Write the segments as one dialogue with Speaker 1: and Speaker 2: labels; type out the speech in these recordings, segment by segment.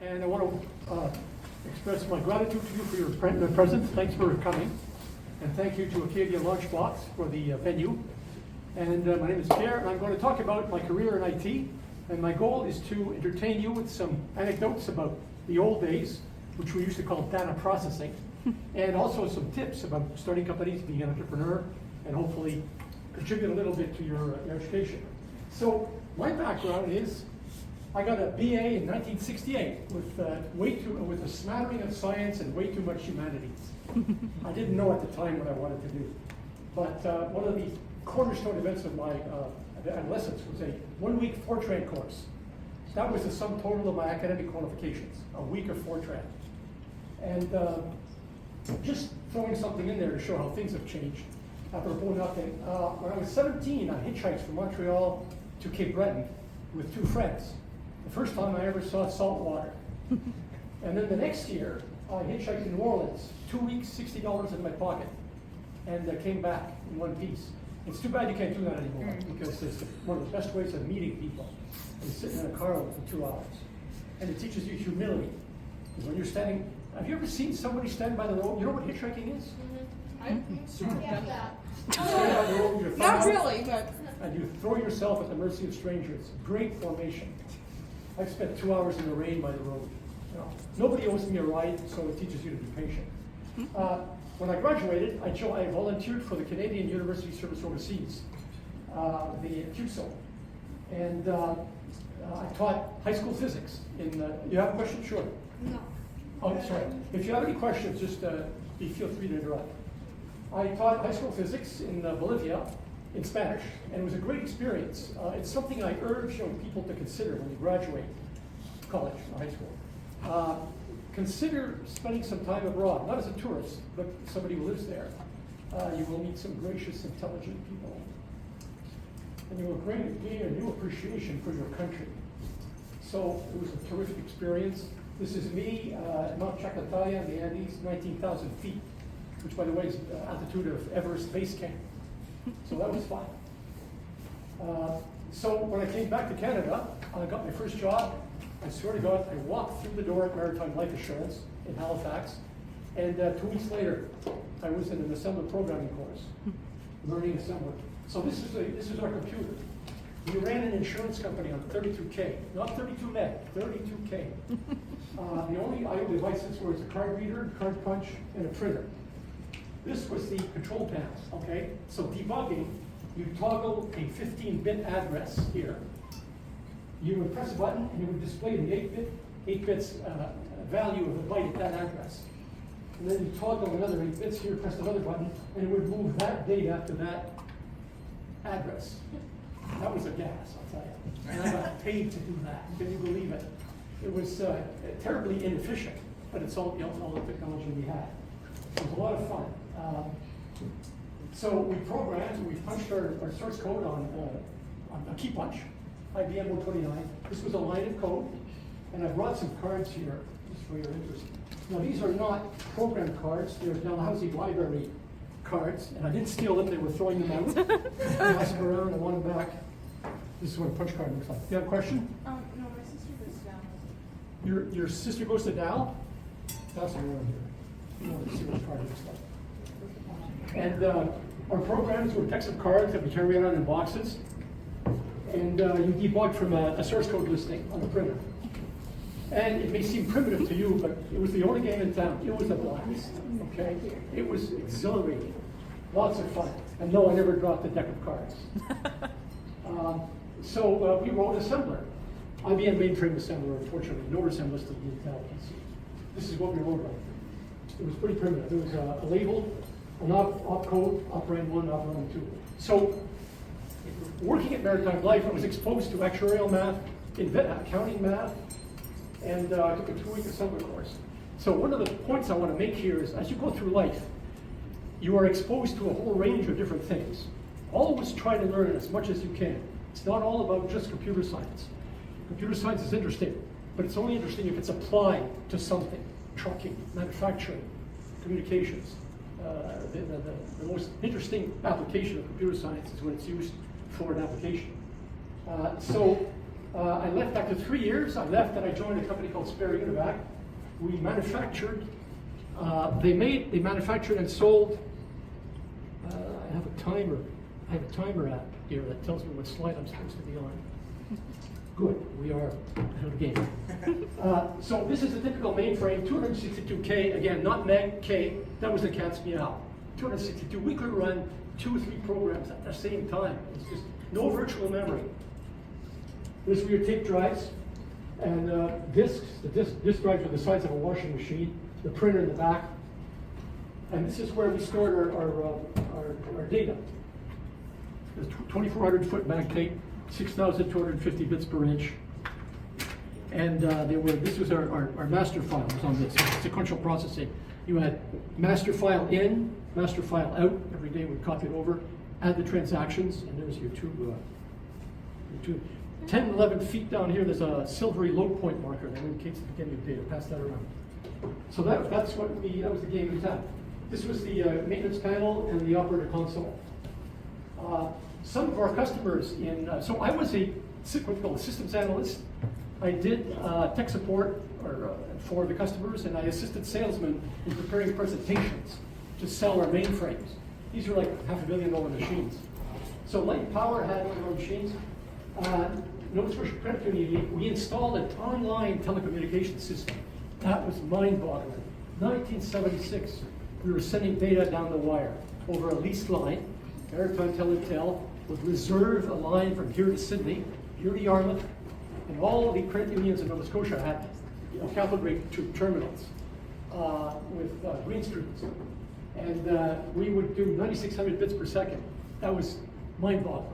Speaker 1: and I want to express my gratitude to you for your presence. Thanks for coming, and thank you to Acadia Launchbox for the venue. And my name is Pierre, and I'm going to talk about my career in IT, and my goal is to entertain you with some anecdotes about the old days, which we used to call data processing, and also some tips about starting companies, being an entrepreneur, and hopefully contribute a little bit to your education. So my background is I got a BA in 1968 with a smattering of science and way too much humanities. I didn't know at the time what I wanted to do, but one of the cornerstone events of my adolescence was a 1-week Fortran course. That was the sum total of my academic qualifications, a week of Fortran. And just throwing something in there to show how things have changed. Apropos nothing, when I was 17, I hitchhiked from Montreal to Cape Breton with 2 friends. The first time I ever saw salt water. And then the next year, I hitchhiked to New Orleans, 2 weeks, $60 in my pocket, and came back in one piece. It's too bad you can't do that anymore, because it's one of the best ways of meeting people, is sitting in a car for 2 hours. And it teaches you humility. Because when you're standing, have you ever seen somebody stand by the road? You know what hitchhiking is?
Speaker 2: I've that.
Speaker 1: Stand by the road with your thumb
Speaker 2: Not
Speaker 1: out,
Speaker 2: really, but
Speaker 1: and you throw yourself at the mercy of strangers. Great formation. I've spent 2 hours in the rain by the road. You know, nobody owes me a ride, so it teaches you to be patient. When I graduated, I volunteered for the Canadian University Service Overseas, the CUSO, and I taught high school physics. You have a question? Sure.
Speaker 2: no.
Speaker 1: Oh, sorry. If you have any questions, just feel free to interrupt. I taught high school physics in Bolivia in Spanish, and it was a great experience. It's something I urge young people to consider when you graduate college or high school. Consider spending some time abroad, not as a tourist, but somebody who lives there. You will meet some gracious, intelligent people, and you will gain a new appreciation for your country. So it was a terrific experience. This is me at Mount Chacatalia in the Andes, 19,000 feet, which, by the way, is the altitude of Everest Base Camp. So that was fun. So when I came back to Canada, I got my first job. I swear to God, I walked through the door at Maritime Life Assurance in Halifax, and 2 weeks later, I was in an assembly programming course, learning assembly. So this is our computer. We ran an insurance company on 32K, not 32 meg, 32K. The only I/O devices were a card reader, card punch, and a printer. This was the control panels, okay? So debugging, you toggle a 15-bit address here. You would press a button and it would display the 8 bits value of the byte at that address. And then you toggle another 8 bits here, press another button, and it would move that data to that address. That was a gas, I'll tell you. And I got paid to do that. Can you believe it? It was terribly inefficient, but it's all the technology we had. It was a lot of fun. So we programmed, we punched our source code on a key punch, IBM 029. This was a line of code, and I brought some cards here, just for your interest. Now these are not program cards, they're Dalhousie library cards, and I didn't steal them, they were throwing them out. I passed them around, I want them back. This is what a punch card looks like. You have a question?
Speaker 2: No, my sister goes down.
Speaker 1: Your sister goes to Dal? That's around here. You want to see what the card looks like. And our programs were decks of cards that we carry around in boxes. And you debug from a source code listing on the printer. And it may seem primitive to you, but it was the only game in town. It was a blast, okay? It was exhilarating, lots of fun. And no, I never dropped a deck of cards. So we wrote assembler. IBM mainframe assembler, unfortunately. No resemblance to the Intel PC. This is what we wrote on. It was pretty primitive. There was a label, an opcode, operand 1, operand 2. So working at Maritime Life, I was exposed to actuarial math, accounting math, and I took a 2-week assembly course. So one of the points I want to make here is, as you go through life, you are exposed to a whole range of different things. Always try to learn as much as you can. It's not all about just computer science. Computer science is interesting, but it's only interesting if it's applied to something. Trucking, manufacturing, communications. The most interesting application of computer science is when it's used for an application. So I left after 3 years. I left and I joined a company called Spare Univac. We manufactured, they manufactured and sold, I have a timer app here that tells me what slide I'm supposed to be on. Good, we are ahead of the game. So this is a typical mainframe, 262K, again, not meg K, that was the cat's meow. 262, we could run 2 or 3 programs at the same time. It's just no virtual memory. This is your tape drives and discs. The disc drives are the size of a washing machine, the printer in the back. And this is where we stored our data. There's 2,400 foot mag tape, 6,250 bits per inch. And this was our master file was on this, sequential processing. You had master file in, master file out. Every day we'd copy it over, add the transactions, and there's your two. 10, 11 feet down here, there's a silvery load point marker that indicates the beginning of data. Pass that around. So that was the game we had. This was the maintenance panel and the operator console. Some of our customers so I was what's called a systems analyst. I did tech support for the customers, and I assisted salesmen in preparing presentations to sell our mainframes. These are like $500 million machines. So Light Power had one of our machines. Nova Scotia Credit Union, we installed an online telecommunications system. That was mind-boggling. 1976, we were sending data down the wire over a leased line. Maritime Teletel would reserve a line from here to Sydney, here to Yarmouth, and all of the credit unions in Nova Scotia had capital grade terminals with green screens. And we would do 9,600 bits per second. That was mind-boggling.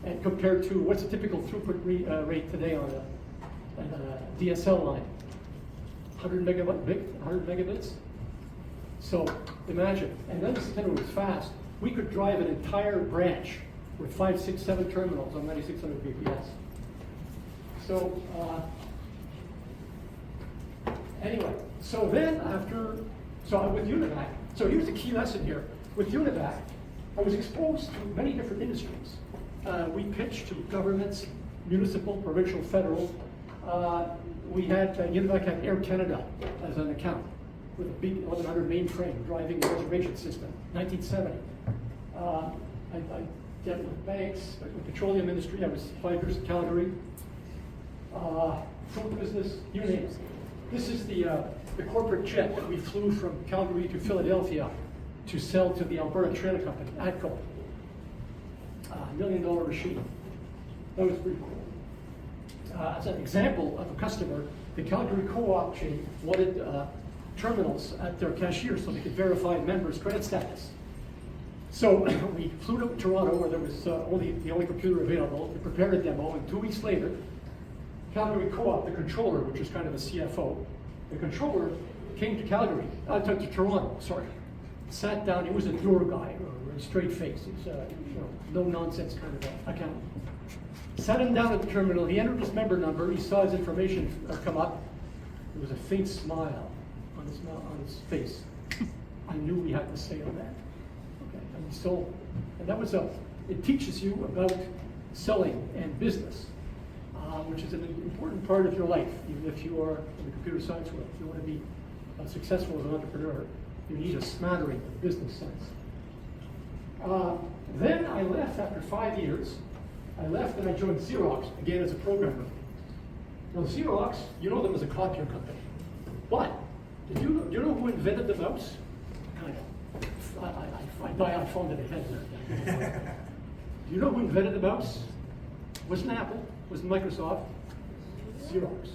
Speaker 1: And compared to what's a typical throughput rate today on a DSL line? 100 megabits? So imagine, and then this internet was fast. We could drive an entire branch with 5, 6, 7 terminals on 9,600 bps. So anyway, so then I'm with Univac. So here's the key lesson here. With Univac, I was exposed to many different industries. We pitched to governments, municipal, provincial, federal. Univac had Air Canada as an account with a big 1,100 mainframe driving the reservation system, 1970. I dealt with banks, with the petroleum industry. I was 5 years in Calgary. Food business, you name it. This is the corporate jet that we flew from Calgary to Philadelphia to sell to the Alberta Trailer Company, ATCO. $1 million machine. That was pretty cool. As an example of a customer, the Calgary Co-op chain wanted terminals at their cashier so they could verify members' credit status. So we flew to Toronto, where there was the only computer available. We prepared a demo, and 2 weeks later, Calgary Co-op, the controller, which was kind of a CFO, the controller came to Toronto, sorry. Sat down. He was a door guy, or a straight face. He's no nonsense kind of accountant. Sat him down at the terminal. He entered his member number. He saw his information come up. There was a faint smile on his face. I knew we had the sale then. Okay, and we sold. And that was it teaches you about selling and business, which is an important part of your life. Even if you are in the computer science world, if you want to be successful as an entrepreneur, you need a smattering of business sense. Then I left after 5 years. I left and I joined Xerox, again as a programmer. Now Xerox, you know them as a copier company. But, do you know who invented the mouse? Kind of. I phoned it ahead. Do you know who invented the mouse? It wasn't Apple, it wasn't Microsoft, Xerox.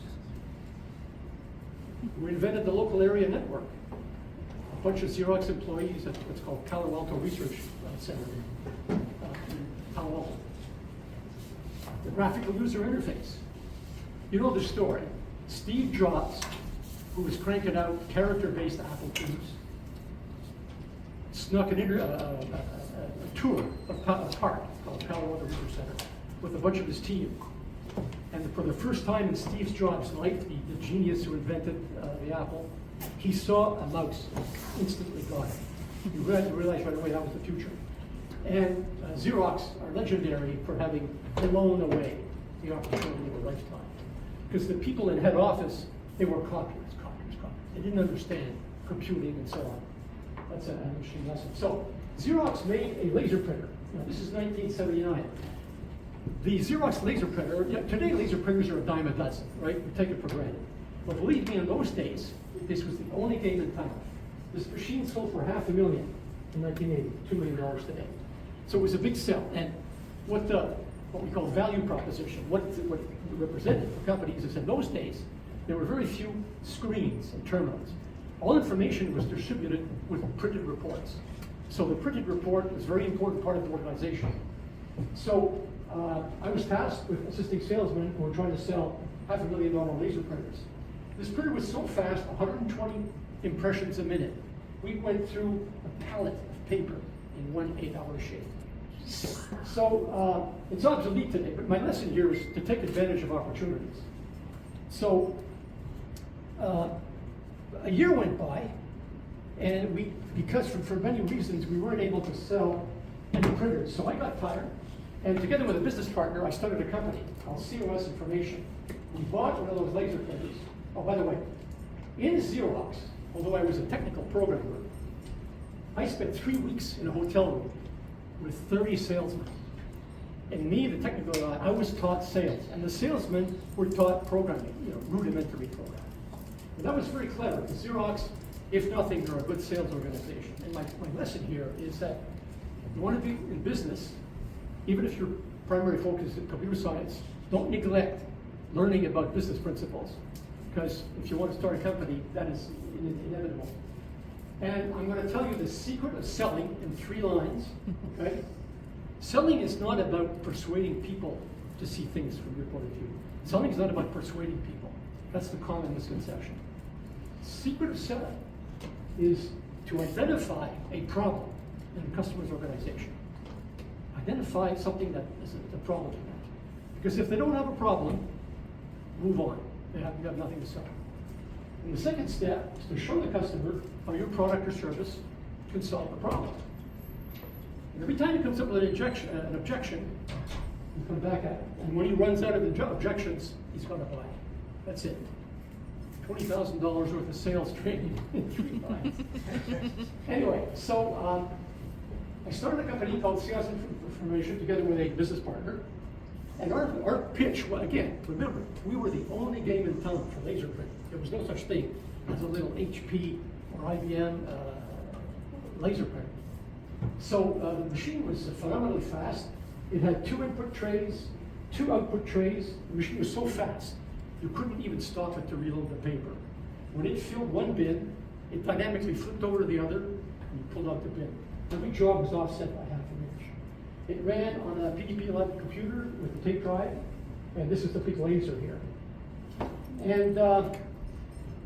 Speaker 1: We invented the local area network. A bunch of Xerox employees at what's called Palo Alto Research Center in Palo Alto. The graphical user interface. You know the story. Steve Jobs, who was cranking out character-based Apple IIs, snuck a tour of a park called Palo Alto Research Center with a bunch of his team. And for the first time in Steve Jobs' life, the genius who invented the Apple, he saw a mouse, instantly got it. He realized right away that was the future. And Xerox are legendary for having blown away the opportunity of a lifetime. Because the people in head office, they were copiers. They didn't understand computing and so on. That's an interesting lesson. So Xerox made a laser printer. This is 1979. The Xerox laser printer, today laser printers are a dime a dozen, right? We take it for granted. But believe me, in those days, this was the only game in town. This machine sold for $500,000 in 1980, $2 million today. So it was a big sell. And what we call value proposition, what it represented for companies is in those days, there were very few screens and terminals. All information was distributed with printed reports. So the printed report was a very important part of the organization. So I was tasked with assisting salesmen who were trying to sell $500,000 laser printers. This printer was so fast, 120 impressions a minute. We went through a pallet of paper in 1 8-hour shift. So it's obsolete today, but my lesson here is to take advantage of opportunities. So a year went by, and because for many reasons, we weren't able to sell any printers. So I got tired, and together with a business partner, I started a company called COS Information. We bought one of those laser printers. Oh, by the way, in Xerox, although I was a technical programmer, I spent 3 weeks in a hotel room with 30 salesmen. And me, the technical guy, I was taught sales, and the salesmen were taught programming, rudimentary programming. And that was very clever, because Xerox, if nothing, they're a good sales organization. And my lesson here is that you want to be in business, even if your primary focus is computer science, don't neglect learning about business principles. Because if you want to start a company, that is inevitable. And I'm going to tell you the secret of selling in 3 lines, okay? Selling is not about persuading people to see things from your point of view. Selling is not about persuading people. That's the common misconception. Secret of selling is to identify a problem in the customer's organization. Identify something that is a problem in that. Because if they don't have a problem, move on. You have nothing to sell. And the second step is to show the customer how your product or service can solve the problem. And every time he comes up with an objection, you come back at it. And when he runs out of the objections, he's going to buy it. That's it. $20,000 worth of sales training in 3 lines. Anyway, so I started a company called COS Information together with a business partner. And our pitch, well, again, remember, we were the only game in town for laser print. There was no such thing as a little HP or IBM laser printer. So the machine was phenomenally fast. It had 2 input trays, 2 output trays. The machine was so fast, you couldn't even stop it to reload the paper. When it filled one bin, it dynamically flipped over to the other, and you pulled out the bin. Every job was offset by 1/2 inch. It ran on a PDP-11 computer with a tape drive, and this is the big laser here. And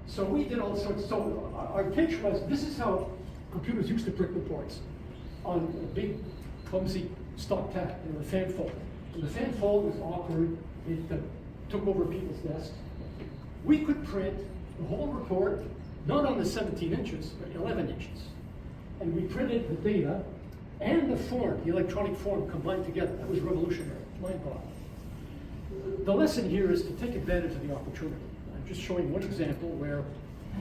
Speaker 1: so we did all sorts. So our pitch was, this is how computers used to print reports on a big, clumsy stock tab, a fan fold. And the fan fold was awkward. It took over people's desks. We could print the whole report, not on the 17 inches, but 11 inches. And we printed the data and the form, the electronic form, combined together. That was revolutionary, mind-boggling. The lesson here is to take advantage of the opportunity. I'm just showing one example where, at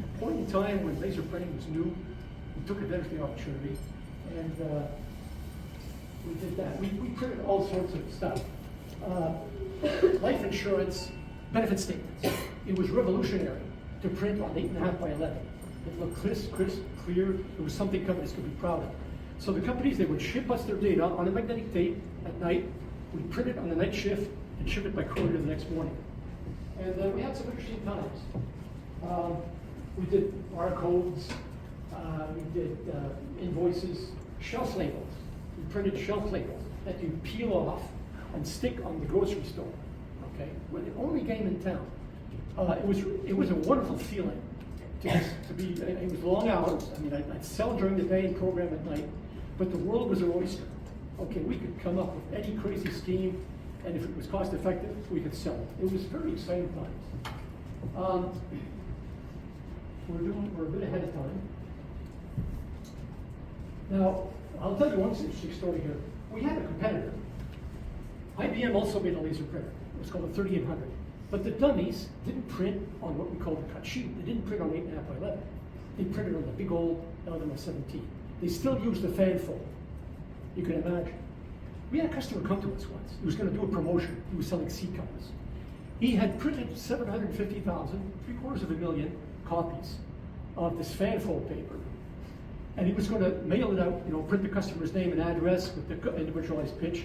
Speaker 1: a point in time when laser printing was new, we took advantage of the opportunity, and we did that. We printed all sorts of stuff. Life insurance, benefit statements. It was revolutionary to print on 8.5 by 11. It looked crisp, clear. It was something companies could be proud of. So the companies, they would ship us their data on a magnetic tape at night. We'd print it on the night shift and ship it by courier the next morning. And we had some interesting times. We did barcodes, we did invoices, shelf labels. We printed shelf labels that you peel off and stick on the grocery store. Okay, we're the only game in town. It was a wonderful feeling to be. It was long hours. I mean, I'd sell during the day and program at night, but the world was an oyster. Okay, we could come up with any crazy scheme, and if it was cost effective, we could sell it. It was very exciting times. We're a bit ahead of time. Now, I'll tell you one interesting story here. We had a competitor. IBM also made a laser printer. It was called a 3800. But the dummies didn't print on what we call the cut sheet. They didn't print on 8.5 by 11. They printed on the big old LMS 17. They still used the fan fold. You can imagine. We had a customer come to us once. He was going to do a promotion. He was selling seat covers. He had printed 750,000, 750,000 copies of this fan fold paper. And he was going to mail it out, print the customer's name and address with the individualized pitch,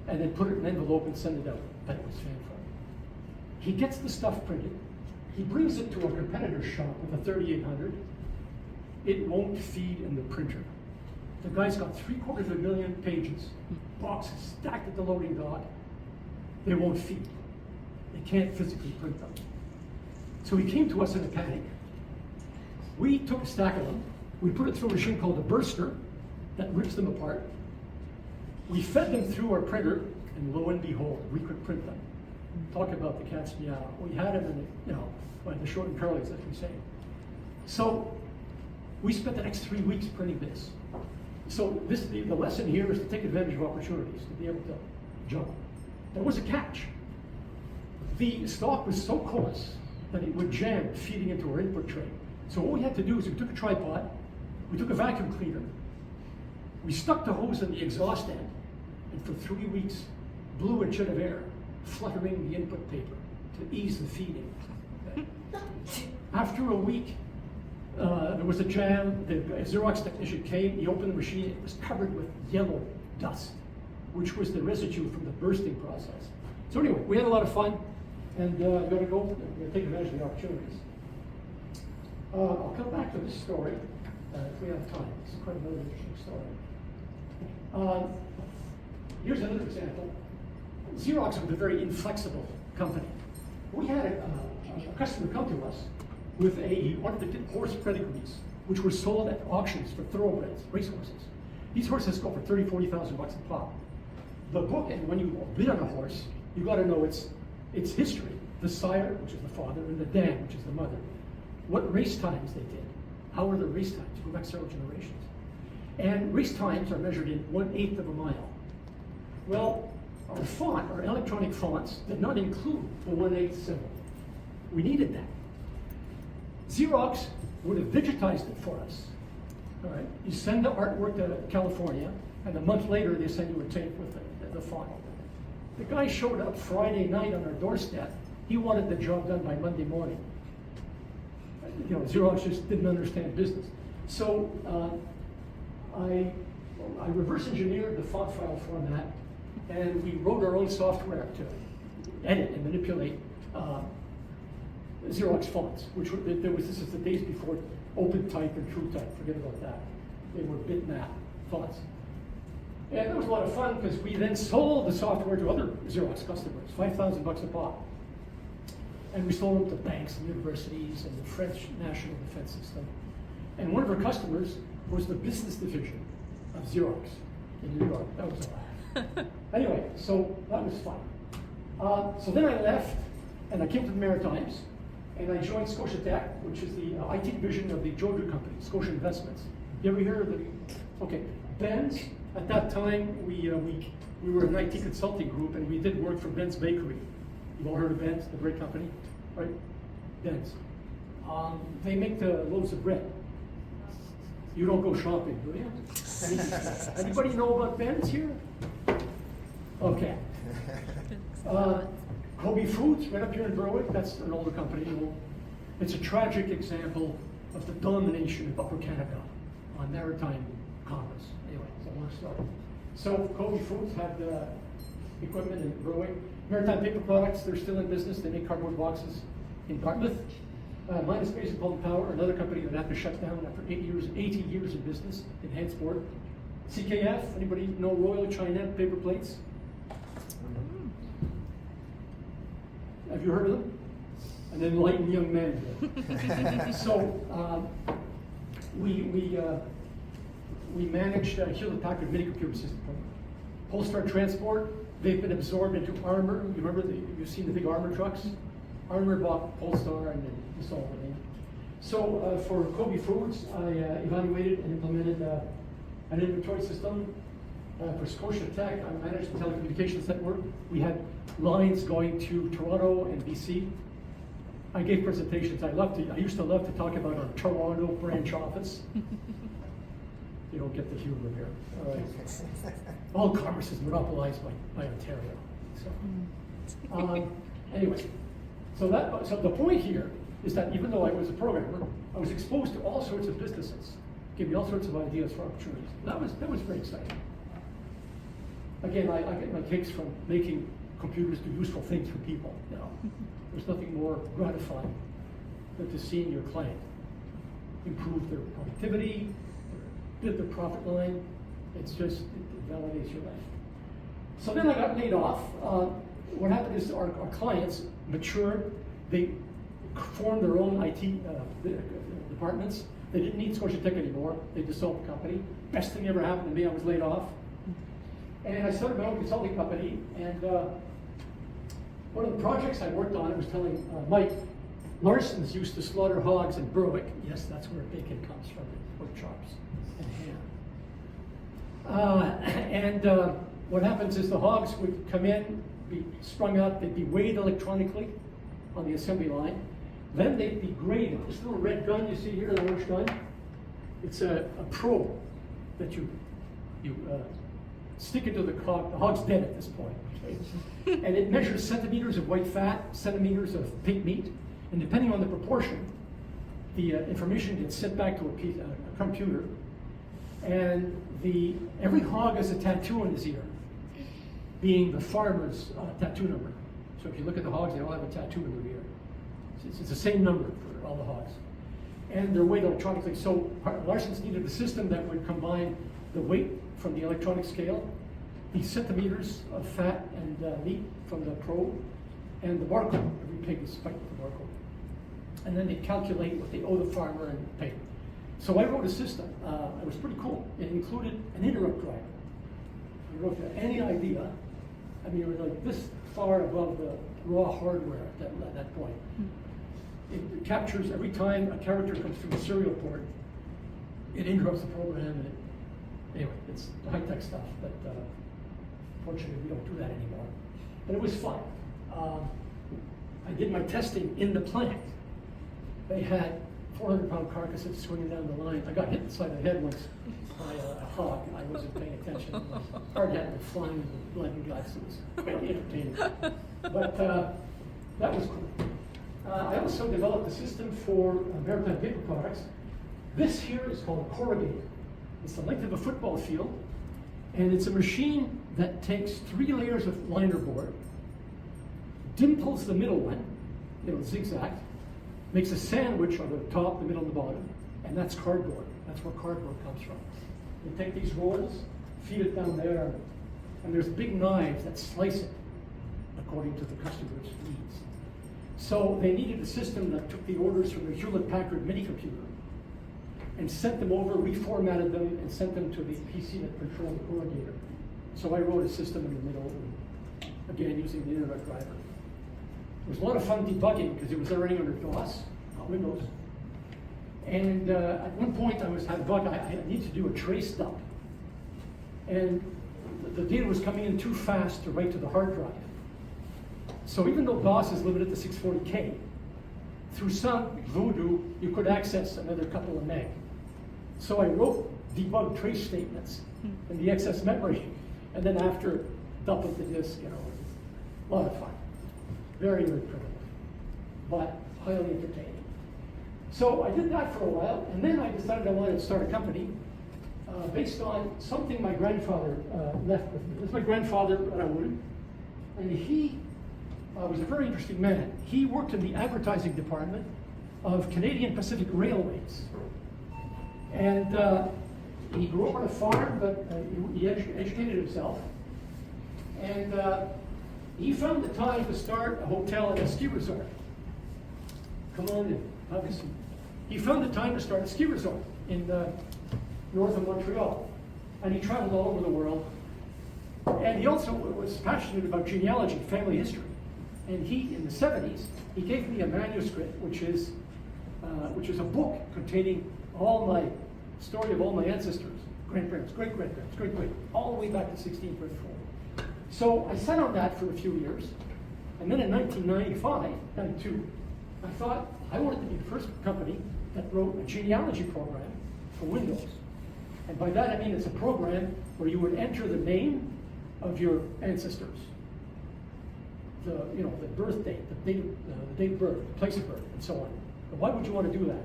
Speaker 1: and then put it in an envelope and send it out. But it was fan fold. He gets the stuff printed. He brings it to a competitor's shop with a 3800. It won't feed in the printer. The guy's got 750,000 pages, boxes stacked at the loading dock. They won't feed. They can't physically print them. So he came to us in a panic. We took a stack of them. We put it through a machine called a burster that rips them apart. We fed them through our printer, and lo and behold, we could print them. Talk about the cat's meow. We had them in by the short and curlies, as we say. So we spent the next 3 weeks printing this. So the lesson here is to take advantage of opportunities, to be able to jump. There was a catch. The stock was so coarse that it would jam feeding into our input tray. So what we had to do is we took a tripod, we took a vacuum cleaner, we stuck the hose in the exhaust end, and for 3 weeks blew a jet of air, fluttering the input paper to ease the feeding. After a week, there was a jam. The Xerox technician came, he opened the machine, it was covered with yellow dust, which was the residue from the bursting process. So anyway, we had a lot of fun, and we're going to take advantage of the opportunities. I'll come back to this story if we have time. It's quite another interesting story. Here's another example. Xerox was a very inflexible company. We had a customer come to us with one of the horse pedigrees, which were sold at auctions for thoroughbreds, racehorses. These horses go for $30,000, $40,000 a pop. The book, and when you bid on a horse, you got to know its history, the sire, which is the father, and the dam, which is the mother. What race times they did. How were the race times? You go back several generations. And race times are measured in 1/8 of a mile. Well, our font, our electronic fonts, did not include the 1/8 symbol. We needed that. Xerox would have digitized it for us. All right, you send the artwork to California, and a month later they send you a tape with the font. The guy showed up Friday night on our doorstep. He wanted the job done by Monday morning. Xerox just didn't understand business. So I reverse engineered the font file format, and we wrote our own software to edit and manipulate Xerox fonts, this is the days before OpenType and TrueType, forget about that. They were bitmap fonts. And it was a lot of fun because we then sold the software to other Xerox customers, $5,000 a pop. And we sold them to banks and universities and the French National Defense System. And one of our customers was the business division of Xerox in New York. That was a laugh. Anyway, so that was fun. So then I left and I came to the Maritimes and I joined Scotia Tech, which is the IT division of the Georgia company, Scotia Investments. You ever hear of the, okay, Ben's, at that time we were an IT consulting group and we did work for Ben's Bakery. You've all heard of Ben's, the bread company, right? Ben's. They make the loaves of bread. You don't go shopping, do you? Anybody know about Ben's here? Okay. Kobe Foods, right up here in Berwick, that's an older company. It's a tragic example of the domination of Upper Canada on maritime commerce. Anyway, it's a long story. So Kobe Foods had equipment in Berwick. Maritime Paper Products, they're still in business. They make cardboard boxes in Dartmouth. Minus Space and Pulp Power, another company that had to shut down after 80 years in business in Hansport. CKF, anybody know Royal China paper plates? Have you heard of them? An enlightened young man here. So we managed Hewlett Packard mini computer system. Polestar Transport, they've been absorbed into Armor. You remember, you've seen the big Armor trucks? Armor bought Polestar and then this all the name. So for Kobe Foods, I evaluated and implemented an inventory system, For Scotia Tech, I managed the telecommunications network. We had lines going to Toronto and BC. I gave presentations. I used to love to talk about our Toronto branch office. You don't get the humor here. All right. All commerce is monopolized by Ontario. So, anyway, so the point here is that even though I was a programmer, I was exposed to all sorts of businesses, gave me all sorts of ideas for opportunities. That was very exciting. Again, I get my kicks from making computers do useful things for people. You know, there's nothing more gratifying than to seeing your client improve their productivity, build their profit line. It's just, it validates your life. So then I got laid off. What happened is our clients matured. They formed their own IT departments. They didn't need Scotia Tech anymore. They dissolved the company. Best thing ever happened to me, I was laid off. And I started my own consulting company. And one of the projects I worked on, I was telling Mike, Larson's used to slaughter hogs in Berwick. Yes, that's where bacon comes from, pork chops and ham. What happens is the hogs would come in, be sprung up, they'd be weighed electronically on the assembly line. Then they'd be graded. This little red gun you see here, the orange gun, it's a probe that you stick into the hog. The hog's dead at this point. Okay? And it measures centimeters of white fat, centimeters of pink meat, and depending on the proportion, the information gets sent back to a computer. And every hog has a tattoo on his ear, being the farmer's tattoo number. So if you look at the hogs, they all have a tattoo in their ear. It's the same number for all the hogs. And they're weighed electronically. So Larson's needed a system that would combine the weight from the electronic scale, the centimeters of fat and meat from the probe, and the barcode. Every pig is spiked with the barcode. And then they calculate what they owe the farmer and pay. So I wrote a system. It was pretty cool. It included an interrupt driver. I don't know if you have any idea. I mean, it was like this far above the raw hardware at that point. It captures every time a character comes through a serial port, it interrupts the program. And anyway, it's high-tech stuff, but fortunately we don't do that anymore. But it was fun. I did my testing in the plant. They had 400-pound carcasses swinging down the line. I got hit inside the head once by a hog. I wasn't paying attention. Hard hat was flying with blood and guts. It was quite entertaining. But that was cool. I also developed a system for maritime paper products. This here is called a corrugator. It's the length of a football field, and it's a machine that takes 3 layers of liner board, dimples the middle one, zigzag, makes a sandwich on the top, the middle, and the bottom, and that's cardboard. That's where cardboard comes from. They take these rolls, feed it down there, and there's big knives that slice it according to the customer's needs. So they needed a system that took the orders from the Hewlett-Packard mini computer and sent them over, reformatted them, and sent them to the PC that controlled the corrugator. So I wrote a system in the middle, again using the internet driver. It was a lot of fun debugging because it was running under DOS, not Windows. And at one point I had a bug. I needed to do a trace dump. And the data was coming in too fast to write to the hard drive. So even though DOS is limited to 640K, through some voodoo, you could access another couple of meg. So I wrote debug trace statements in the excess memory, and then after dumping the disk, a lot of fun. Very, very primitive, but highly entertaining. So I did that for a while, and then I decided I wanted to start a company based on something my grandfather left with me. This is my grandfather, Raoul, and he was a very interesting man. He worked in the advertising department of Canadian Pacific Railways. And he grew up on a farm, but he educated himself. And he found the time to start a hotel and a ski resort. Come on in, have a seat. He found the time to start a ski resort in north of Montreal. And he traveled all over the world. And he also was passionate about genealogy, family history. And he, in the 70s, he gave me a manuscript, which is a book containing all my story of all my ancestors, grandparents, great-grandparents, great, all the way back to 1634. So I sat on that for a few years, and then in 1995, 92, I thought I wanted to be the first company that wrote a genealogy program for Windows. And by that I mean it's a program where you would enter the name of your ancestors, the birth date, the date of birth, the place of birth, and so on. But why would you want to do that?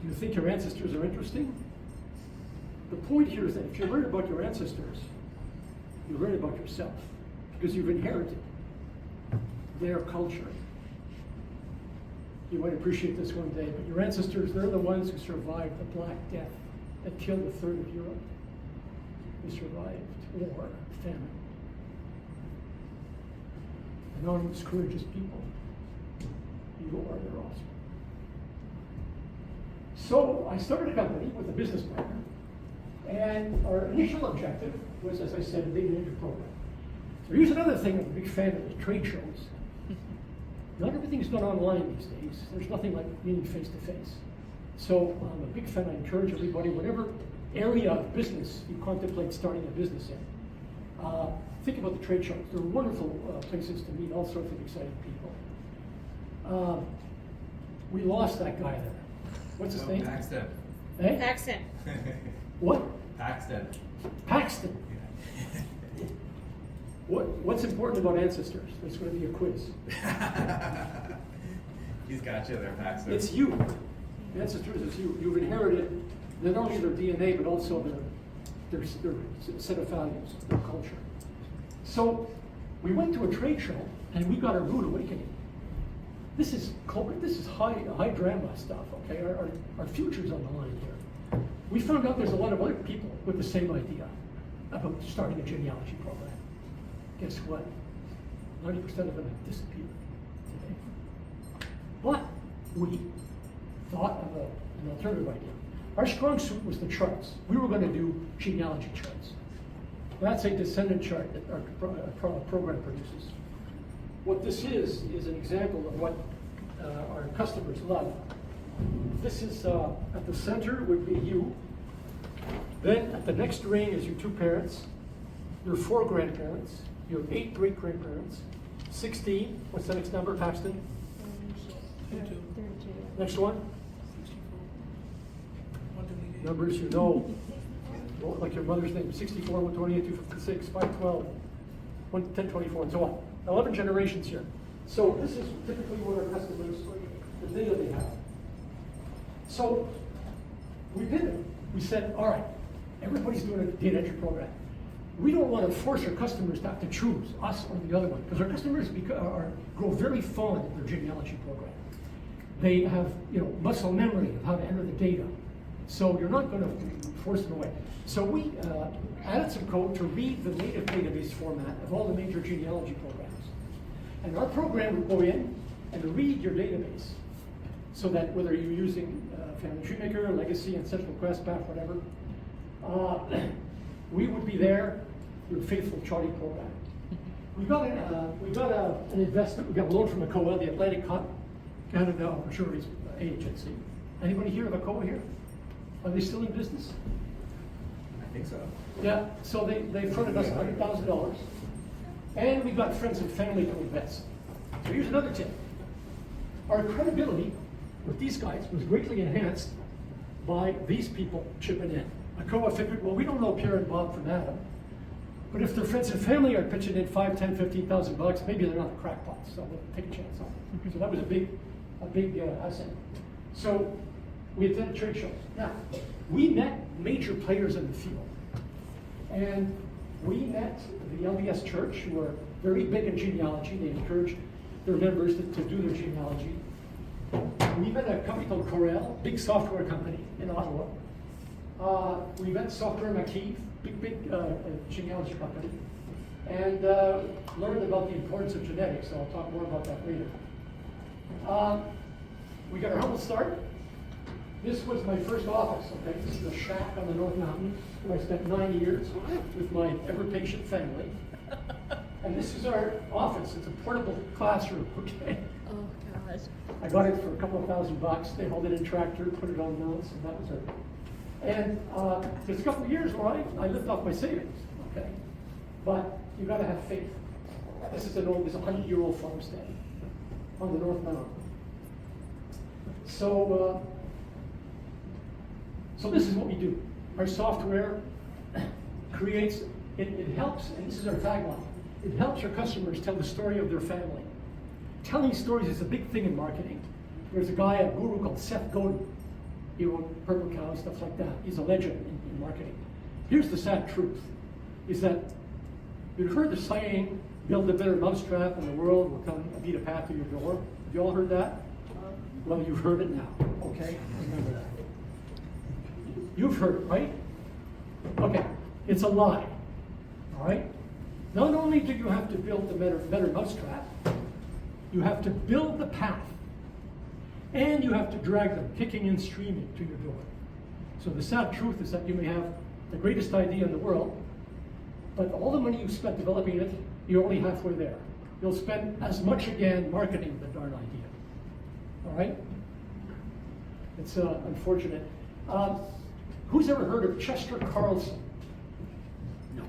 Speaker 1: Do you think your ancestors are interesting? The point here is that if you're worried about your ancestors, you're worried about yourself, because you've inherited their culture. You might appreciate this one day, but your ancestors, they're the ones who survived the Black Death that killed a third of Europe. They survived war, famine. Anonymous, courageous people. You are their offspring. So I started a company with a business partner, and our initial objective was, as I said, a big major program. So here's another thing I'm a big fan of, is trade shows. Not everything's done online these days. There's nothing like meeting face to face. So I'm a big fan. I encourage everybody, whatever area of business you contemplate starting a business in, think about the trade shows. They're wonderful places to meet all sorts of exciting people. We lost that guy there. What's his name?
Speaker 3: Paxton.
Speaker 1: Eh?
Speaker 2: Paxton.
Speaker 1: What?
Speaker 3: Paxton.
Speaker 1: Paxton.
Speaker 3: Yeah.
Speaker 1: What's important about ancestors? There's going to be a quiz.
Speaker 3: He's got you there, Paxton.
Speaker 1: It's you. Ancestors is you. You've inherited not only their DNA, but also their set of values, their culture. So we went to a trade show, and we got a rude awakening. This is high drama stuff, okay? Our future's on the line here. We found out there's a lot of other people with the same idea about starting a genealogy program. Guess what? 90% of them have disappeared today. But we thought of an alternative idea. Our strong suit was the charts. We were going to do genealogy charts. That's a descendant chart that our program produces. What this is an example of what our customers love. This is at the center would be you. Then at the next ring is your two parents, your 4 grandparents, your 8 great-grandparents, 16. What's the next number, Paxton?
Speaker 2: 32.
Speaker 1: Next one? Numbers you know. Like your mother's name, 64, 128, 256, 512, 1024, and so on. 11 generations here. So this is typically what our customers, the data they have. So we pivoted. We said, all right, everybody's doing a data entry program. We don't want to force our customers to have to choose us or the other one, because our customers grow very fond of their genealogy program. They have muscle memory of how to enter the data. So you're not going to force them away. So we added some code to read the native database format of all the major genealogy programs. And our program would go in and read your database, so that whether you're using Family Tree Maker, Legacy, Ancestral Quest, Path, whatever, we would be there, your faithful charting program. We got an investment. We got a loan from ACOA, the Atlantic Canada Opportunities Agency. Anybody hear of ACOA here? Are they still in business?
Speaker 3: I think so.
Speaker 1: Yeah. So they fronted us $100,000, and we got friends and family to invest. So here's another tip. Our credibility with these guys was greatly enhanced by these people chipping in. ACOA figured, well, we don't know Pierre and Bob from Adam, but if their friends and family are pitching in $5,000, $10,000, $15,000, maybe they're not a crackpot, so we'll take a chance on it. So that was a big asset. So we attended trade shows. Now, we met major players in the field, and we met the LDS Church, who are very big in genealogy. They encourage their members to do their genealogy. We met a company called Corel, big software company in Ottawa. We met Software McKeith, big genealogy company, and learned about the importance of genetics, so I'll talk more about that later. We got our humble start. This was my first office, okay? This is a shack on the North Mountain where I spent 9 years with my ever-patient family. And this is our office. It's a portable classroom, okay?
Speaker 2: Oh, gosh.
Speaker 1: I got it for a couple of $1,000. They hauled it in tractor, put it on mounts, and that was And there's a couple of years where I lived off my savings, okay? But you gotta have faith. This is a 100-year-old farmstead on the North Mountain. So this is what we do. Our software creates, it helps, and this is our tagline, it helps your customers tell the story of their family. Telling stories is a big thing in marketing. There's a guy, a guru called Seth Godin. He wrote Purple Cow and stuff like that. He's a legend in marketing. Here's the sad truth, is that you've heard the saying, build a better mousetrap and the world will come and beat a path to your door. Have you all heard that? Well, you've heard it now, okay? Remember that. You've heard it, right? Okay, it's a lie, all right? Not only do you have to build the better mousetrap, you have to build the path, and you have to drag them kicking and screaming to your door. So the sad truth is that you may have the greatest idea in the world, but all the money you spent developing it, you're only halfway there. You'll spend as much again marketing the darn idea. All right? It's unfortunate. Who's ever heard of Chester Carlson? No.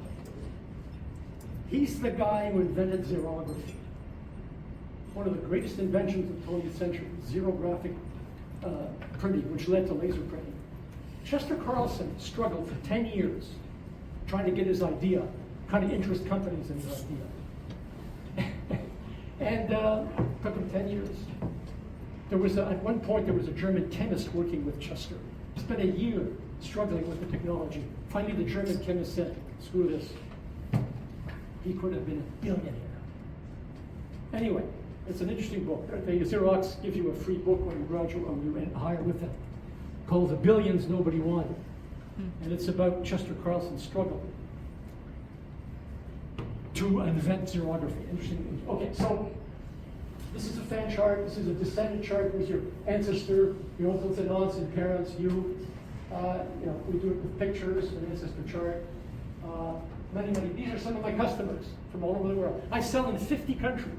Speaker 1: He's the guy who invented xerography. One of the greatest inventions of the 20th century, xerographic printing, which led to laser printing. Chester Carlson struggled for 10 years trying to get his idea, trying to interest companies in his idea. And took him 10 years. There was at one point, there was a German chemist working with Chester. He spent a year struggling with the technology. Finally, the German chemist said, screw this. He could have been a billionaire. Anyway, it's an interesting book. The Xerox gives you a free book when you graduate, when you hire with them, called The Billions Nobody Wanted. And it's about Chester Carlson's struggle to invent xerography. Interesting. Okay, so this is a fan chart. This is a descendant chart. There's your ancestor, your uncles and aunts and parents, you. We do it with pictures, an ancestor chart. Many. These are some of my customers from all over the world. I sell in 50 countries.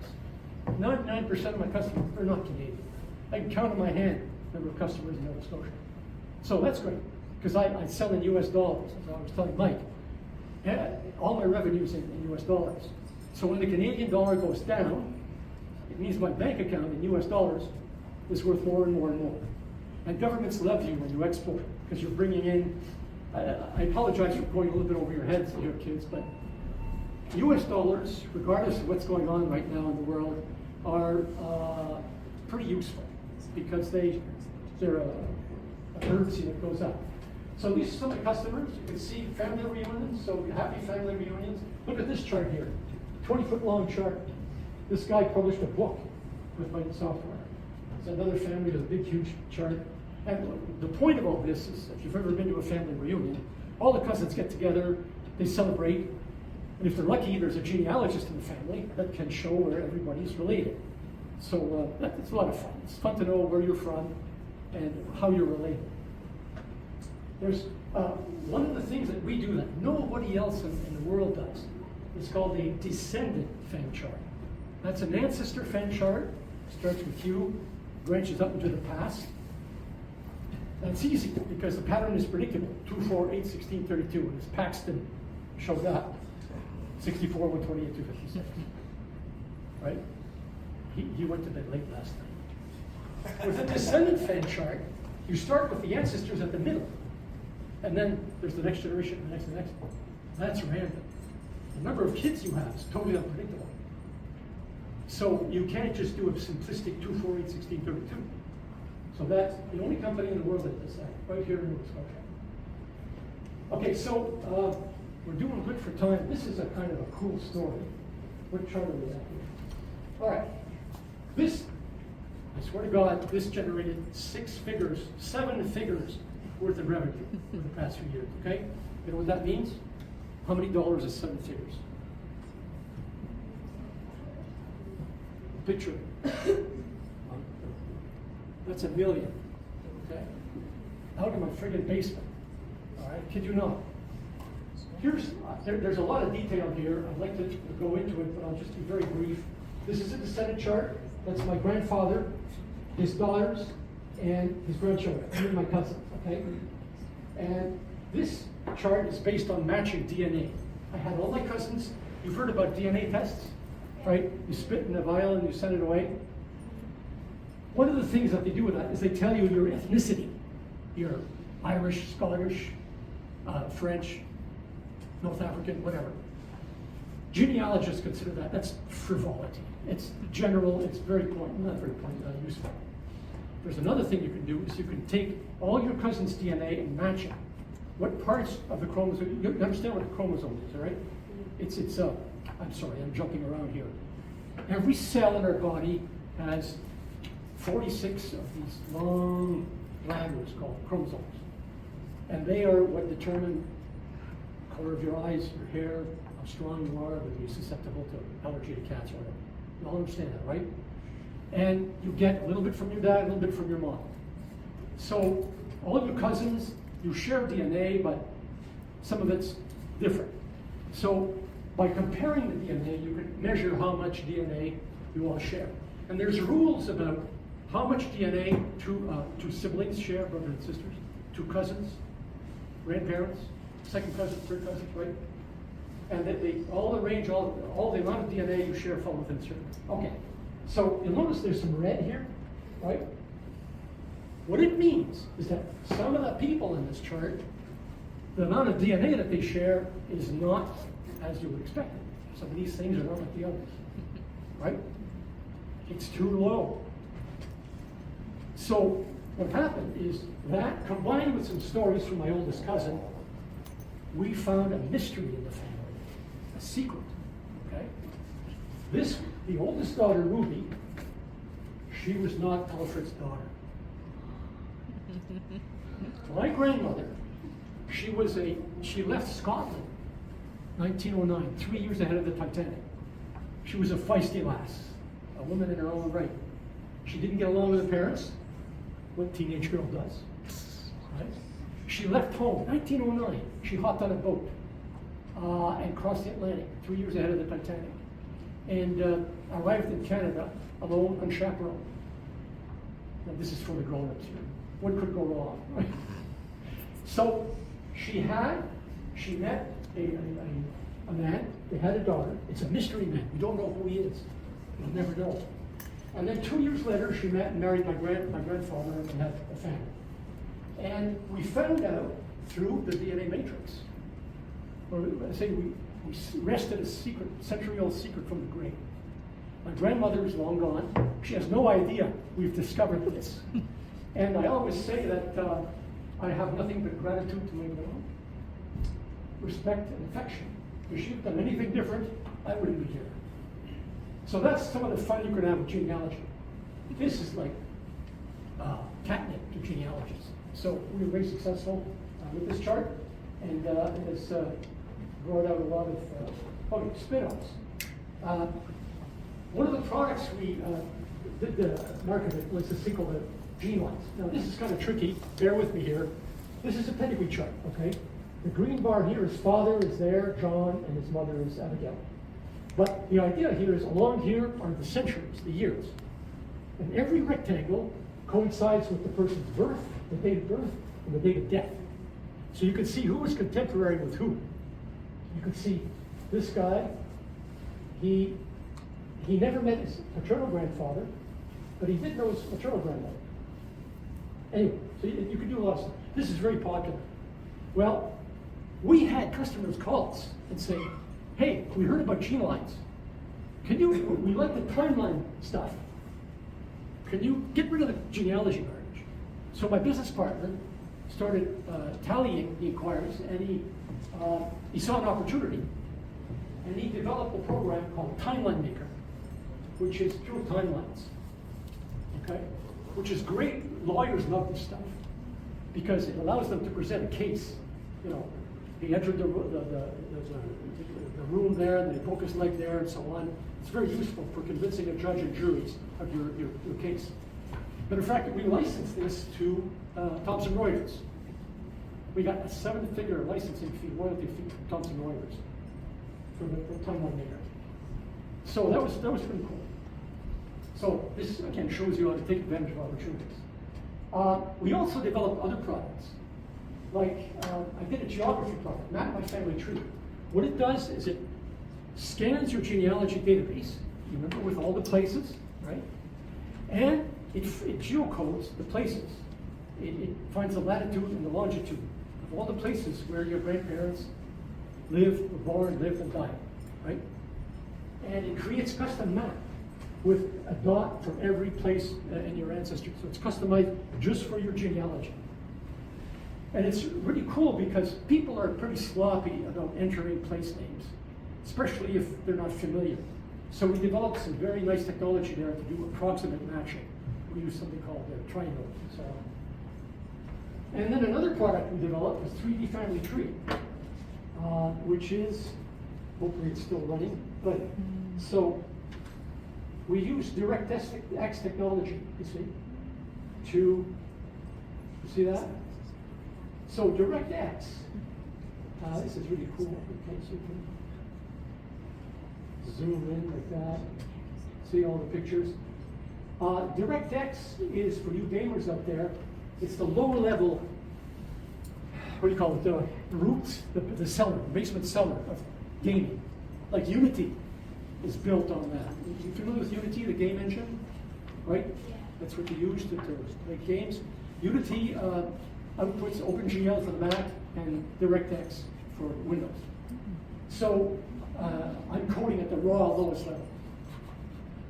Speaker 1: 99% of my customers are not Canadian. I can count on my hand the number of customers in Nova Scotia. So that's great, because I sell in US dollars, as I was telling Mike. All my revenue's in US dollars. So when the Canadian dollar goes down, it means my bank account in US dollars is worth more and more and more. And governments love you when you export, because you're bringing in, I apologize for going a little bit over your heads here, kids, but US dollars, regardless of what's going on right now in the world, are pretty useful, because they're a currency that goes up. So these are some of the customers. You can see family reunions, so happy family reunions. Look at this chart here, 20-foot long chart. This guy published a book with my software. It's another family with a big, huge chart. And the point of all this is, if you've ever been to a family reunion, all the cousins get together, they celebrate, and if they're lucky, there's a genealogist in the family that can show where everybody's related. So it's a lot of fun. It's fun to know where you're from and how you're related. There's one of the things that we do that nobody else in the world does. It's called a descendant fan chart. That's an ancestor fan chart. Starts with you, branches up into the past. That's easy because the pattern is predictable. 2, 4, 8, 16, 32. And as Paxton showed up, 64, 128, 256. Right? He went to bed late last night. With a descendant fan chart, you start with the ancestors at the middle. And then there's the next generation, the next. That's random. The number of kids you have is totally unpredictable. So you can't just do a simplistic 2, 4, 8, 16, 32. So that's the only company in the world that does that, right here in Nova Scotia. Okay, so we're doing good for time. This is a kind of a cool story. What chart are we at here? All right. This, I swear to God, this generated 7 figures worth of revenue for the past few years, okay? You know what that means? How many dollars is 7 figures? Picture. That's $1 million, okay? Out in my friggin' basement, all right? Kid you not. There's a lot of detail here. I'd like to go into it, but I'll just be very brief. This is a descendant chart. That's my grandfather, his daughters, and his grandchildren, and my cousins, okay? And this chart is based on matching DNA. I had all my cousins, you've heard about DNA tests, right? You spit in a vial and you send it away. One of the things that they do with that is they tell you your ethnicity. You're Irish, Scottish, French, North African, whatever. Genealogists consider that's frivolity. It's general, it's not very useful. There's another thing you can do is you can take all your cousin's DNA and match it. What parts of the chromosome, you understand what a chromosome is, all right? I'm sorry, I'm jumping around here. Every cell in our body has 46 of these long ladders called chromosomes. And they are what determine color of your eyes, your hair, how strong you are, whether you're susceptible to allergy to cats or whatever. You all understand that, right? And you get a little bit from your dad, a little bit from your mom. So all your cousins, you share DNA, but some of it's different. So by comparing the DNA, you can measure how much DNA you all share. And there's rules about how much DNA two siblings share, brothers and sisters, two cousins, grandparents, second cousins, third cousins, right? And they all arrange all the amount of DNA you share fall within certain. Okay, so you'll notice there's some red here, right? What it means is that some of the people in this chart, the amount of DNA that they share is not as you would expect it. Some of these things are not like the others, right? It's too low. So what happened is that, combined with some stories from my oldest cousin, we found a mystery in the family, a secret, okay? The oldest daughter, Ruby, she was not Alfred's daughter. My grandmother, she left Scotland, 1909, 3 years ahead of the Titanic. She was a feisty lass, a woman in her own right. She didn't get along with her parents, what teenage girl does, right? She left home, 1909. She hopped on a boat and crossed the Atlantic, 3 years ahead of the Titanic, and arrived in Canada alone, unchaperoned. Now this is for the grown-ups here. What could go wrong, right? So she met a man. They had a daughter. It's a mystery man. We don't know who he is. We'll never know. And then 2 years later, she met and married my grandfather and had a family. And we found out through the DNA matrix, or I say we wrested a secret, century-old secret from the grave. My grandmother is long gone. She has no idea we've discovered this. And I always say that I have nothing but gratitude to my mom, respect and affection. If she had done anything different, I wouldn't be here. So that's some of the fun you can have with genealogy. This is like catnip to genealogists. So we were very successful with this chart, and it has brought out a lot of spin-offs. One of the products we did market it was this thing called the gene lines. Now this is kind of tricky. Bear with me here. This is a pedigree chart, okay? The green bar here, his father is there, John, and his mother is Abigail. But the idea here is along here are the centuries, the years. And every rectangle coincides with the person's birth, the date of birth, and the date of death. So you can see who was contemporary with who. You can see this guy, he never met his paternal grandfather, but he did know his maternal grandmother. Anyway, so you can do a lot of stuff. This is very popular. Well, we had customers call us and say, hey, we heard about gene lines. We like the timeline stuff. Can you get rid of the genealogy garbage? So my business partner started tallying the inquiries, and he saw an opportunity, and he developed a program called Timeline Maker, which is pure timelines, okay? Which is great. Lawyers love this stuff because it allows them to present a case. You know, he entered the room there, and they broke his leg there, and so on. It's very useful for convincing a judge and juries of your case. Matter of fact, we licensed this to Thomson Reuters. We got a 7-figure licensing fee, royalty fee from Thomson Reuters for the Timeline Maker. So that was pretty cool. So this again shows you how to take advantage of opportunities. We also developed other products. like, I did a geography project, map my family tree. What it does is it scans your genealogy database, you remember, with all the places, right? And it geocodes the places. It finds the latitude and the longitude of all the places where your grandparents lived, were born, lived, and died, right? And it creates custom map with a dot for every place in your ancestry. So it's customized just for your genealogy. And it's really cool because people are pretty sloppy about entering place names, especially if they're not familiar. So we developed some very nice technology there to do approximate matching. We use something called triangles and so on. And then another product we developed was 3D Family Tree, which is, hopefully it's still running, but so we use DirectX technology, you see, you see that? So DirectX, this is really cool, okay, so you can zoom in like that, see all the pictures. DirectX is, for you gamers out there, it's the lower level, what do you call it, the roots, the cellar, the basement cellar of gaming. Like Unity is built on that. You familiar with Unity, the game engine? Right?
Speaker 2: Yeah.
Speaker 1: That's what you use to make games. Unity outputs OpenGL for the Mac and DirectX for Windows. So I'm coding at the raw lowest level.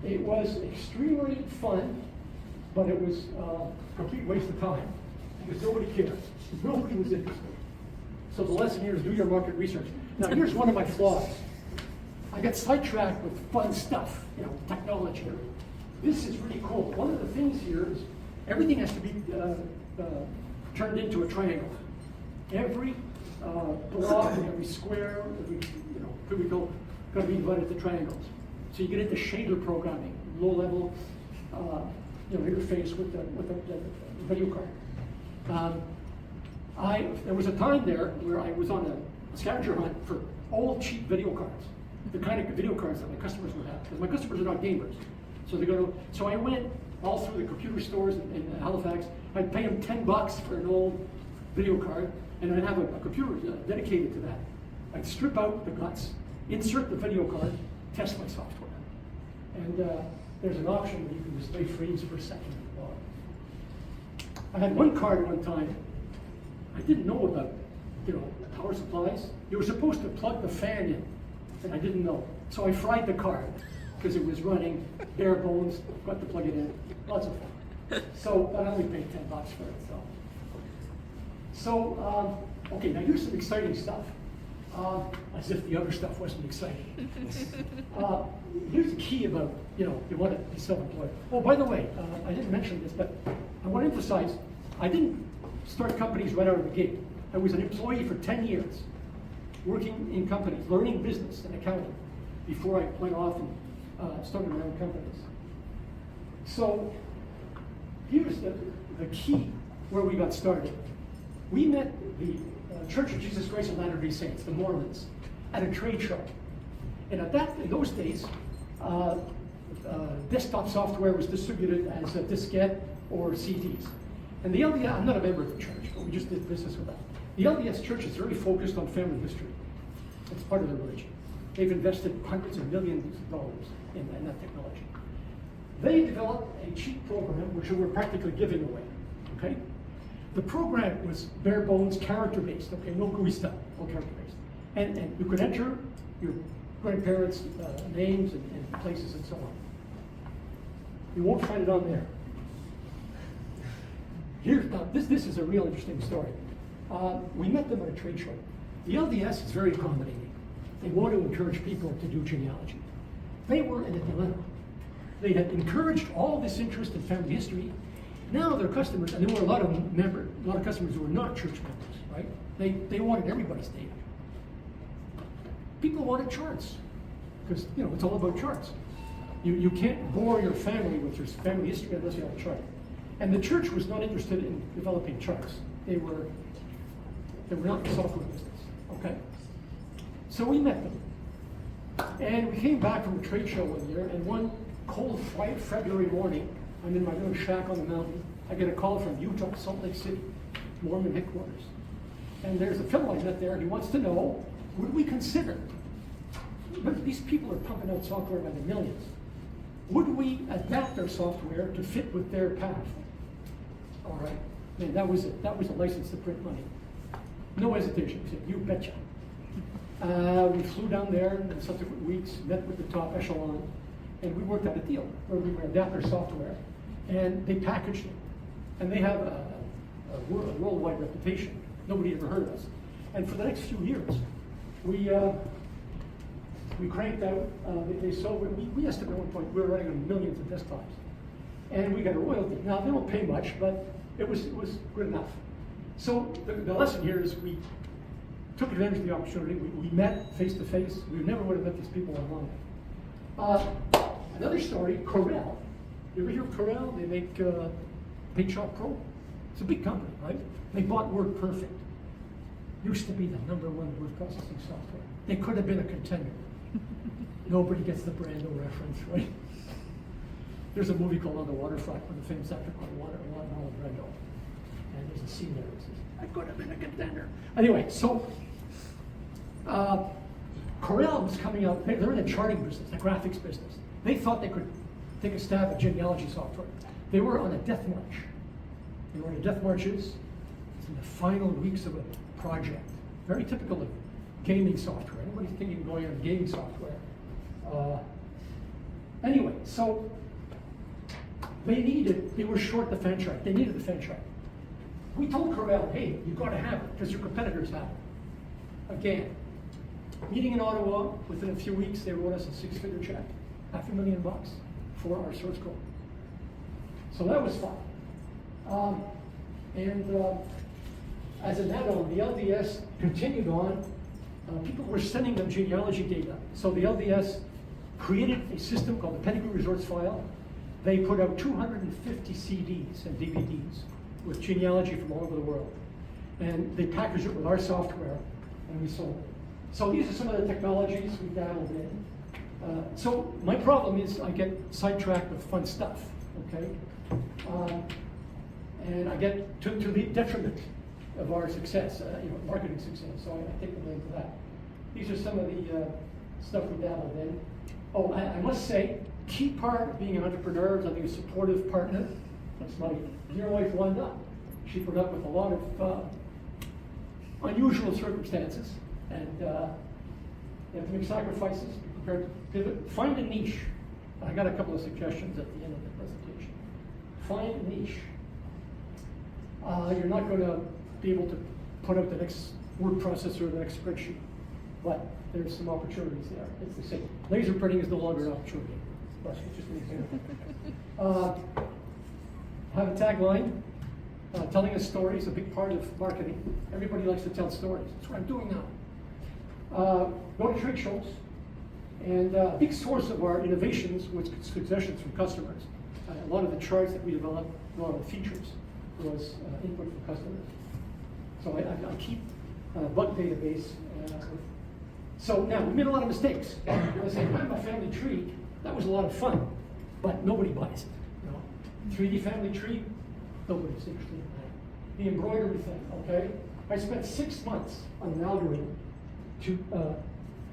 Speaker 1: It was extremely fun, but it was a complete waste of time because nobody cared. Nobody was interested. So the lesson here is do your market research. Now here's one of my flaws. I got sidetracked with fun stuff, technology. This is really cool. One of the things here is everything has to be turned into a triangle. Every block, every square, every cubicle, got to be divided into triangles. So you get into shader programming, low-level interface with the video card. There was a time there where I was on a scavenger hunt for old cheap video cards, the kind of video cards that my customers would have, because my customers are not gamers. So I went all through the computer stores in Halifax. I'd pay them $10 for an old video card, and I'd have a computer dedicated to that. I'd strip out the guts, insert the video card, test my software. And there's an option where you can display frames per second. I had one card one time. I didn't know about, power supplies. You were supposed to plug the fan in, and I didn't know. So I fried the card because it was running bare bones. Got to plug it in. Lots of fun. So I only paid $10 for it. So okay. Now here's some exciting stuff. As if the other stuff wasn't exciting. Here's the key about, you want to be self-employed. Oh, by the way, I didn't mention this, but I want to emphasize, I didn't start companies right out of the gate. I was an employee for 10 years, working in companies, learning business and accounting, before I went off and started my own companies. So here's the key where we got started. We met the Church of Jesus Christ of Latter-day Saints, the Mormons, at a trade show. And in those days, desktop software was distributed as a diskette or CDs. And the LDS, I'm not a member of the church, but we just did business with that. The LDS church is very focused on family history. It's part of their religion. They've invested hundreds of millions of dollars in that technology. They developed a cheap program which we were practically giving away, okay? The program was bare bones, character-based, okay, no GUI stuff, all character-based. And you could enter your grandparents' names and places and so on. You won't find it on there. This is a real interesting story. We met them at a trade show. The LDS is very accommodating. They want to encourage people to do genealogy. They were in a dilemma. They had encouraged all this interest in family history. Now their customers, and there were a lot of customers who were not church members, right? They wanted everybody's data. People wanted charts, because it's all about charts. You can't bore your family with your family history unless you have a chart. And the church was not interested in developing charts. They were not in the software business, okay? So we met them. And we came back from a trade show one year, and one cold, February morning, I'm in my little shack on the mountain. I get a call from Utah, Salt Lake City, Mormon headquarters. And there's a fellow I met there, and he wants to know, would we consider, but these people are pumping out software by the millions, would we adapt our software to fit with their path? All right, and that was it. That was a license to print money. No hesitation. He said, you betcha. We flew down there in subsequent weeks, met with the top echelon, and we worked out a deal where we would adapt our software, and they packaged it. And they have a worldwide reputation. Nobody ever heard of us. And for the next few years, we cranked out, they sold, we estimate at one point we were running on millions of desktops. And we got a royalty. Now, they don't pay much, but it was good enough. So the lesson here is we took advantage of the opportunity. We met face to face. We never would have met these people online. Another story, Corel. You ever hear of Corel? They make Paint Shop Pro. It's a big company, right? They bought WordPerfect. Used to be the #1 word processing software. They could have been a contender. Nobody gets the Brando reference, right? There's a movie called On the Waterfront with a famous actor called Marlon Brando. And there's a scene there that says, I could have been a contender. Anyway, so Corel was coming out, they're in the charting business, the graphics business. They thought they could take a stab at genealogy software. They were on a death march. You know what a death march is? It's in the final weeks of a project. Very typical of gaming software. Anybody thinking of going on gaming software? Anyway, so they were short the fan track. They needed the fan track. We told Corel, hey, you've got to have it because your competitors have it. Again, meeting in Ottawa, within a few weeks, they wrote us a 6-figure check, $500,000 for our source code. So that was fun. As an add-on, the LDS continued on. People were sending them genealogy data. So the LDS created a system called the Pedigree Resorts File. They put out 250 CDs and DVDs with genealogy from all over the world. And they packaged it with our software, and we sold it. So these are some of the technologies we dabbled in. So my problem is I get sidetracked with fun stuff, okay? And I get to the detriment of our success, marketing success, so I take the blame for that. These are some of the stuff we dabbled in. Oh, I must say, key part of being an entrepreneur is I think a supportive partner. That's my dear wife, Wanda. She put up with a lot of unusual circumstances, and you have to make sacrifices, be prepared to pivot. Find a niche. I got a couple of suggestions at the end of the presentation. Find a niche. You're not going to be able to put out the next word processor or the next spreadsheet, but there's some opportunities there. It's the same. Laser printing is no longer an opportunity. But it's just an example. Have a tagline. Telling a story is a big part of marketing. Everybody likes to tell stories. That's what I'm doing now. Go to trade shows. And a big source of our innovations was suggestions from customers. A lot of the charts that we developed, a lot of the features, was input from customers. So I keep a bug database. So now, we made a lot of mistakes. I say, I'm a family tree. That was a lot of fun, but nobody buys it. You know? 3D family tree, nobody's interested in that. The embroidery thing, okay? I spent 6 months on an algorithm to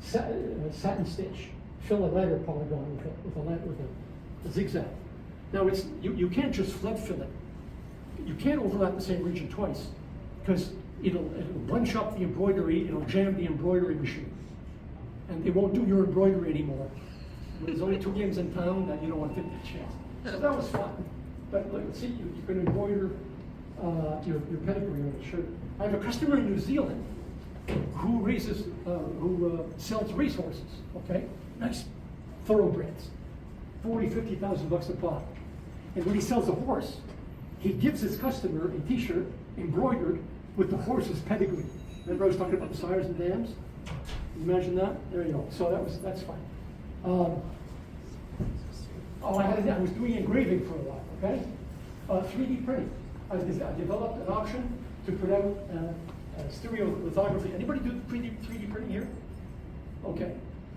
Speaker 1: satin stitch, fill a ladder polygon with a zigzag. Now, you can't just flood fill it. You can't overlap the same region twice, because it'll bunch up the embroidery, it'll jam the embroidery machine, and they won't do your embroidery anymore. There's only 2 games in town that you don't want to take that chance. So that was fun. But let's see, you can embroider your pedigree on a shirt. I have a customer in New Zealand who sells racehorses, okay? Nice thoroughbreds, $40,000-$50,000 a pop. And when he sells a horse, he gives his customer a t-shirt embroidered with the horse's pedigree. Remember I was talking about the sires and dams? Imagine that? There you go. So that's fine. I was doing engraving for a while, okay? 3D printing. I developed an option to put out stereolithography. Anybody do 3D printing here? Okay.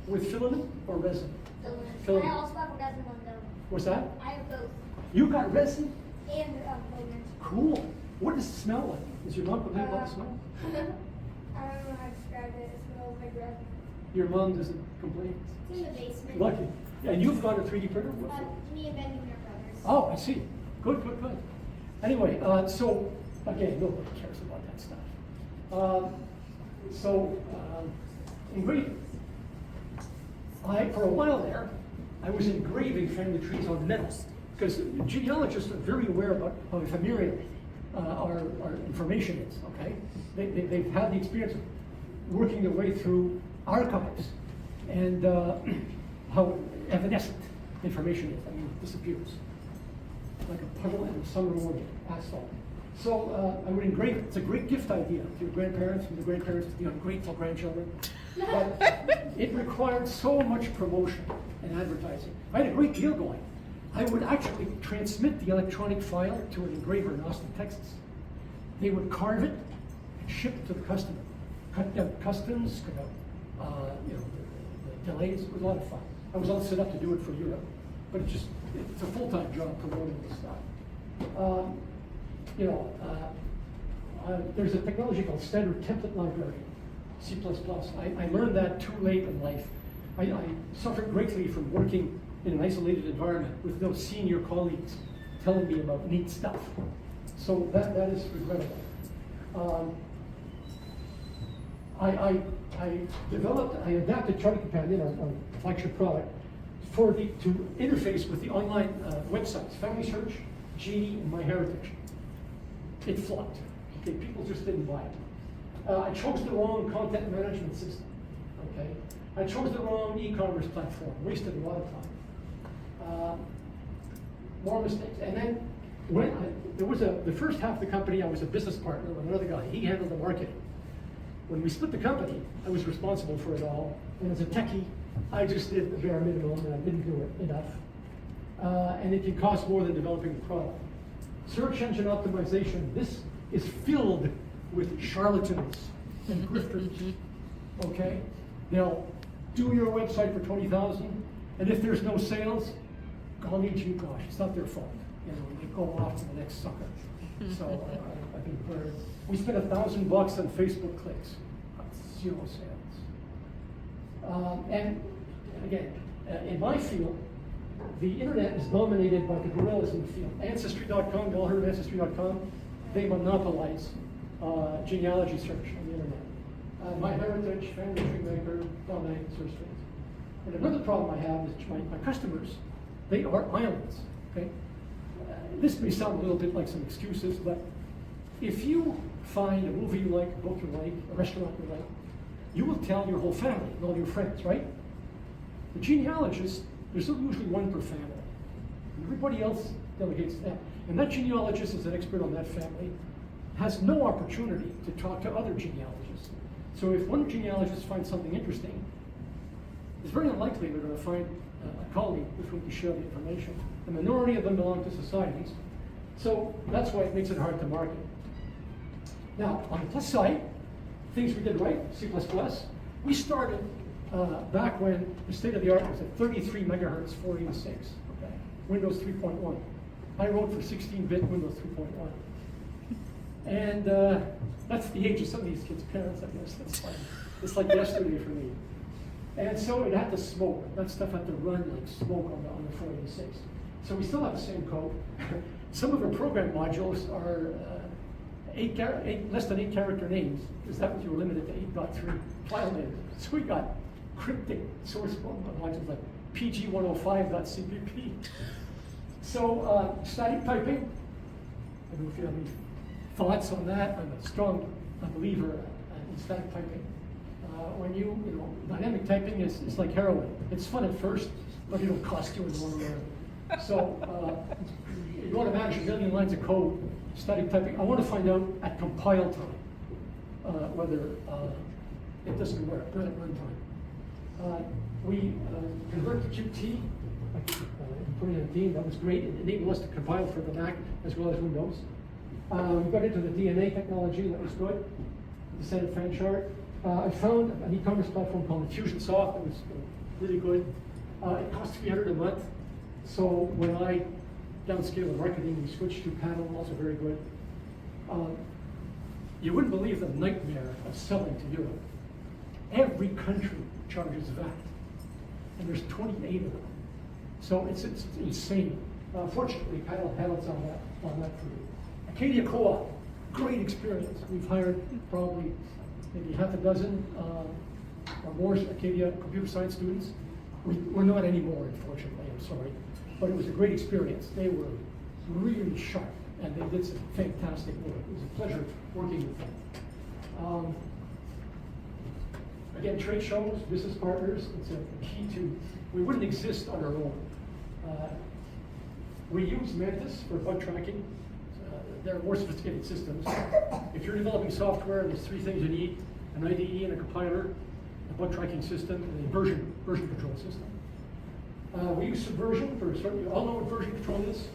Speaker 1: With filament or resin? Filament.
Speaker 4: I also have resin on them.
Speaker 1: What's that?
Speaker 4: I have both.
Speaker 1: You got resin?
Speaker 4: And filament.
Speaker 1: Cool. What does it smell like? Is your mom complaining about the smell?
Speaker 2: I don't know how to describe it. It smells like breath.
Speaker 1: Your mom doesn't complain?
Speaker 2: It's in the basement.
Speaker 1: Lucky. And you've got a 3D printer?
Speaker 2: Me and Benjamin are brothers.
Speaker 1: Oh, I see. Good, good, good. Anyway, so again, nobody cares about that stuff. Engraving. For a while there, I was engraving family trees on metal because genealogists are very aware about how ephemeral our information is. Okay, they've had the experience of working their way through archives and how evanescent information is. I mean, it disappears like a puddle in a summer morning asphalt. So I would engrave it. It's a great gift idea to your grandparents and the grandparents to the ungrateful grandchildren. But it required so much promotion and advertising. I had a great deal going. I would actually transmit the electronic file to an engraver in Austin, Texas. They would carve it and ship it to the customer. Cut down customs, cut out the delays. It was a lot of fun. I was all set up to do it for Europe, but it's a full-time job promoting this stuff. There's a technology called Standard Template Library, C++. I learned that too late in life. I suffered greatly from working in an isolated environment with no senior colleagues telling me about neat stuff. So that is regrettable. I adapted Charlie Companion, our flagship product, to interface with the online websites, Family Search, Genie, and MyHeritage. It flopped. Okay, people just didn't buy it. I chose the wrong content management system. Okay, I chose the wrong e-commerce platform. Wasted a lot of time. More mistakes. And then the first half of the company, I was a business partner with another guy. He handled the marketing. When we split the company, I was responsible for it all. And as a techie, I just did the bare minimum, and I didn't do it enough. And it can cost more than developing the product. Search engine optimization. This is filled with charlatans and grifters. Okay, they'll do your website for $20,000, and if there's no sales, golly gee gosh, it's not their fault. They go off to the next sucker. So I've been burned. We spent $1,000 on Facebook clicks, zero sales. And again, in my field, the internet is dominated by the gorillas in the field. Ancestry.com, you all heard of Ancestry.com? They monopolize genealogy search on the internet. MyHeritage, Family Tree Maker, dominate search space. And another problem I have is my customers, they are islands, okay? This may sound a little bit like some excuses, but if you find a movie you like, a book you like, a restaurant you like, you will tell your whole family and all your friends, right? The genealogist, there's usually one per family. And everybody else delegates that. And that genealogist is an expert on that family, has no opportunity to talk to other genealogists. So if one genealogist finds something interesting, it's very unlikely they're going to find a colleague with whom to share the information. The minority of them belong to societies. So that's why it makes it hard to market. Now, on the plus side, things we did right, C++, we started back when the state of the art was at 33 megahertz, 486, okay? Windows 3.1. I wrote for 16-bit Windows 3.1. And that's the age of some of these kids' parents, I guess. That's fine. It's like yesterday for me. And so it had to smoke. That stuff had to run like smoke on the 486. So we still have the same code. Some of our program modules are less than 8 character names, because that was you were limited to 8.3 file names. So we got cryptic source modules like pg105.cpp. So static typing, I don't know if you have any thoughts on that. I'm a strong believer in static typing. Dynamic typing is like heroin. It's fun at first, but it'll cost you in the long run. So you want to manage a million lines of code, static typing. I want to find out at compile time whether it doesn't work, not at runtime. We convert to Qt, put in a theme, that was great. It enabled us to compile for the Mac as well as Windows. We got into the DNA technology, that was good. Descended fan chart. I found an e-commerce platform called Infusionsoft that was really good. It cost $300 a month. So when I downscale the marketing, we switched to panel, also very good. You wouldn't believe the nightmare of selling to Europe. Every country charges VAT, and there's 28 of them. So it's insane. Fortunately, Pat will have us on that for you. Acadia Co-op, great experience. We've hired probably maybe half a dozen or more Acadia computer science students. We're not anymore, unfortunately, I'm sorry. But it was a great experience. They were really sharp, and they did some fantastic work. It was a pleasure working with them. Again, trade shows, business partners, it's a key to, we wouldn't exist on our own. We use Mantis for bug tracking. There are more sophisticated systems. If you're developing software, there's three things you need: an IDE and a compiler, a bug tracking system, and a version control system. We use Subversion for certain. You all know what version control is?